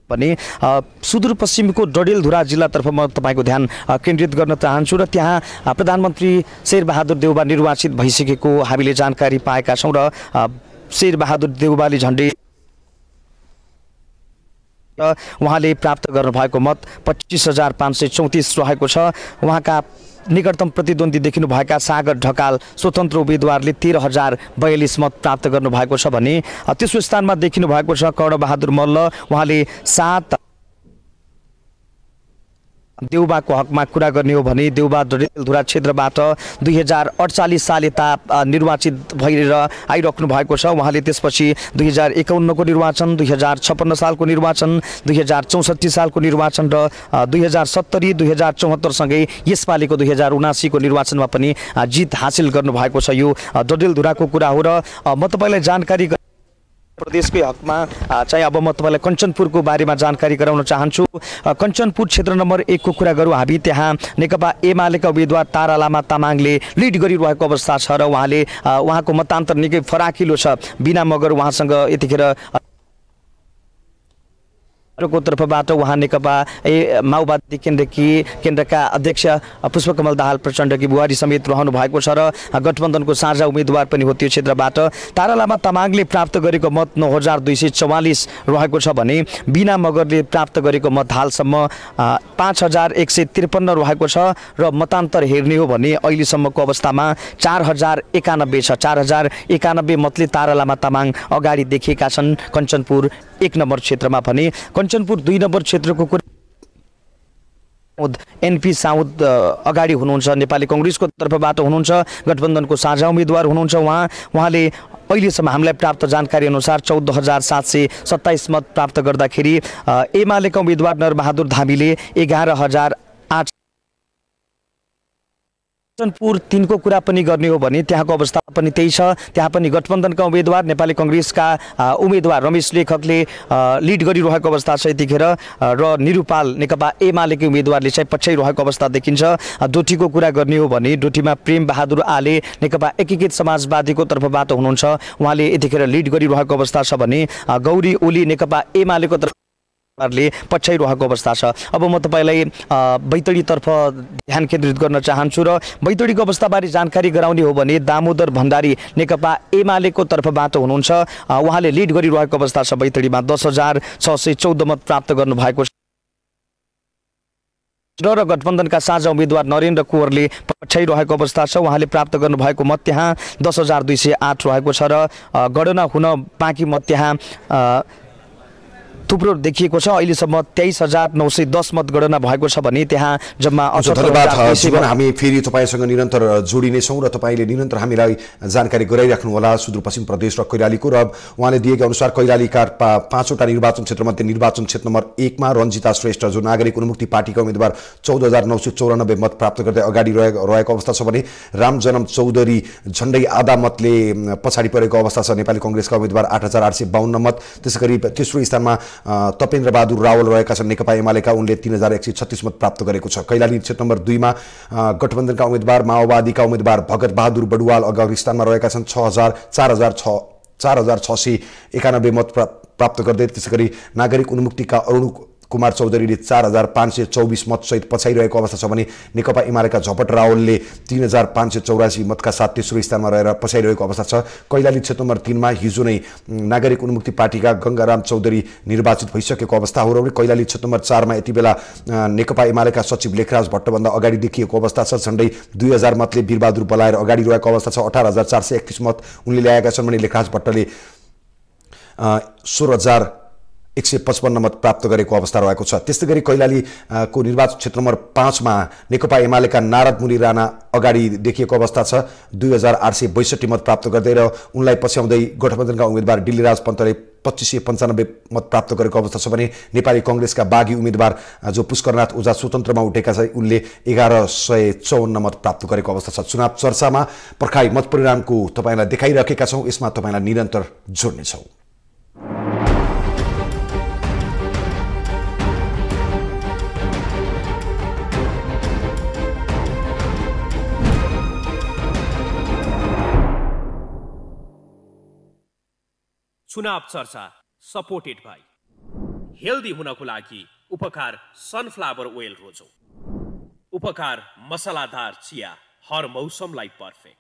पनि सुदूरपश्चिमको डडेलधुरा जिल्लातर्फ म तपाईको ध्यान केन्द्रित गर्न चाहन्छु र त्यहाँ प्रधानमन्त्री शेरबहादुर देउबा निर्वाचित भइसकेको हामीले जानकारी पाएका छौं र शेरबहादुर देउबाले झण्डै उहाँले प्राप्त गर्नुभएको मत 25,534 रहेको छ। उहाँका निकटतम प्रतिद्वन्दी देखिनु भएका सागर ढकाल स्वतन्त्र उम्मेदवारले 13,042 मत प्राप्त गर्नुभएको छ भने तेस्रो स्थानमा देखिनु भएको छ कर्णबहादुर मल्ल। उहाँले 7 देउबाको हकमा कुरा गर्ने हो भने देउबा डडेलधुरा क्षेत्रबाट 2048 साल यता निर्वाचित भएर आइराख्नु भएको छ। उहाँले त्यसपछि 2051 को निर्वाचन, 2056 सालको निर्वाचन, 2064 सालको निर्वाचन र 2070, 2074 सँगै यसपालिको 2079 को निर्वाचनमा पनि जित हासिल गर्नु भएको छ। यो डडेलधुराको कुरा हो र म तपाईलाई जानकारी प्रदेशकै हकमा चाहिँ अब म तपाईलाई कञ्चनपुरको बारेमा जानकारी गराउन चाहन्छु। कञ्चनपुर क्षेत्र नम्बर 1 को कुरा गरौँ हामी त्यहाँ नेकपा एमालेका उम्मेदवार तारा लामा तामाङले लिड गरिरहेको अवस्था छ र उहाँको मतान्तर निकै फराकिलो छ। बिना मगर उहाँसँग यतिखेर को तर्फबाट उहाँ नेकपा माओवादी केन्द्रका अध्यक्ष पुष्पकमल दाहाल प्रचण्डकी बुहारी समेत रहनु भएको छ र गठबन्धनको साझा उम्मेदवार पनि हो त्यो क्षेत्रबाट। तारा लामा तामाङले प्राप्त गरेको मत 9,244 रहेको छ भने बिना मगरले प्राप्त गरेको मत हालसम्म 5,153 रहेको छ र मतान्तर हेर्ने हो भने अहिलेसम्मको अवस्थामा 4,091 छ। 4,091 मतले तारा लामा तामाङ अगाडि देखिएका छन् कञ्चनपुर 1 नम्बर क्षेत्रमा भने। कञ्चनपुर 2 नम्बर क्षेत्रको एनपी साउद अगाडि हुनुहुन्छ, नेपाली कांग्रेसको तर्फबाट हुनुहुन्छ, गठबन्धनको साझा उम्मेदवार हुनुहुन्छ। उहाँले अहिलेसम्म हामीलाई प्राप्त जानकारी अनुसार 14,727 मत प्राप्त गर्दाखेरि एमालेका उम्मेदवार नरबहादुर धामीले 11,008। कञ्चनपुर 3 को कुरा पनि गर्ने हो भने त्यहाँको अवस्था पनि त्यही छ। त्यहाँ पनि गठबन्धनका उम्मेदवार नेपाली कांग्रेसका उम्मेदवार रमेश लेखकले लिड गरिरहेको अवस्था छ यतिखेर र निरुपाल नेकपा एमालेकै उम्मेदवारले चाहिँ पछ्याइरहेको अवस्था देखिन्छ। डोटीको कुरा गर्ने हो भने डोटीमा प्रेम बहादुर आले नेकपा एकीकृत समाजवादीको तर्फबाट हुनुहुन्छ। उहाँले यतिखेर लिड गरिरहेको अवस्था छ भने गौरी ओली नेकपा एमालेको ले पछ्याइरहेको अवस्था छ। अब म तपाईलाई बैतडीतर्फ ध्यान केन्द्रित गर्न चाहन्छु र बैतडीको अवस्थाबारे जानकारी गराउने हो भने दामोदर भण्डारी नेकपा एमालेको तर्फबाट हुनुहुन्छ। उहाँले लिड गरिरहेको अवस्था छ। बैतडीमा 10,614 मत प्राप्त गर्नुभएको छ र गठबन्धनका साझा उम्मेदवार नरेन्द्र कुँवरले पछ्याइरहेको अवस्था छ। उहाँले प्राप्त गर्नुभएको मत त्यहाँ 10,208 रहेको छ र गणना हुन बाँकी मत त्यहाँ थुप्रो देखिएको छ। अहिलेसम्म 23,910 मतगणना भएको छ भने त्यहाँ जम्मा धन्यवाद जीवन। हामी फेरि तपाईँसँग निरन्तर जोडिनेछौँ र तपाईँले निरन्तर हामीलाई जानकारी गराइराख्नु होला सुदूरपश्चिम प्रदेश र कैलालीको। र उहाँले दिएका अनुसार कैलालीका 5वटा निर्वाचन क्षेत्रमध्ये निर्वाचन क्षेत्र नम्बर 1 मा रञ्जिता श्रेष्ठ जो नागरिक उन्मुक्ति पार्टीका उम्मेदवार 14,994 मत प्राप्त गर्दै अगाडि रहेको अवस्था छ भने रामजनम चौधरी झण्डै आधा मतले पछाडि परेको अवस्था छ। नेपाली कांग्रेसका उम्मेदवार 8,852 मत। त्यसैगरी तेस्रो स्थानमा तपेन्द्र बहादुर रावल रहेका छन् नेकपा एमालेका, उनले 3,136 मत प्राप्त गरेको छ। कैलाली क्षेत्र नम्बर 2 मा गठबन्धनका उम्मेदवार माओवादीका उम्मेदवार भगत बहादुर बडुवाल अग्रणी स्थानमा रहेका छन् 4,691 मत प्राप्त गर्दै। त्यसैगरी नागरिक उन्मुक्तिका अरुण कुमार चौधरीले 4,524 मतसहित पछाइरहेको अवस्था छ भने नेकपा एमालेका झपट रावलले 3,584 मतका साथ तेस्रो स्थानमा रहेर पछाइरहेको अवस्था छ। कैलाली क्षेत्र नम्बर 3 मा हिजो नै नागरिक उन्मुक्ति पार्टीका गंगाराम चौधरी निर्वाचित भइसकेको अवस्था हो र कैलाली क्षेत्र नम्बर 4 मा यति बेला नेकपा एमालेका सचिव लेखराज भट्टभन्दा अगाडि देखिएको अवस्था छ। झण्डै 2,000 मतले वीरबहादुर बलाएर अगाडि रहेको अवस्था छ। 18,431 मत उनले ल्याएका छन् भने लेखराज भट्टले 16,155 मत प्राप्त गरेको अवस्था रहेको छ। त्यस्तै गरी कैलाली को निर्वाचन क्षेत्र नम्बर 5 मा नेकपा एमालेका नारद मुनि राणा अगाडि देखिएको अवस्था छ 2,862 मत प्राप्त गर्दै र उनलाई पछ्याउँदै गठबन्धनका उम्मेदवार डिल्लीराज पन्तले 2,595 मत प्राप्त गरेको अवस्था छ भने नेपाली कांग्रेसका बागी उम्मेदवार जो पुष्करनाथ ओझा स्वतन्त्रमा उठेका छन् उनले 1,154 मत प्राप्त गरेको अवस्था छ। चुनाव चर्चामा पर्खाई मत परिणामको तपाईलाई देखाइराखेका छौं। यसमा तपाईलाई निरन्तर जोड्ने छौं। चुनाव चर्चा सपोर्टेड बाई हेल्दी हुनको लागि उपकार सनफ्लावर ओइल रोजौ। उपकार मसलादार चिया हर मौसमलाई पर्फेक्ट।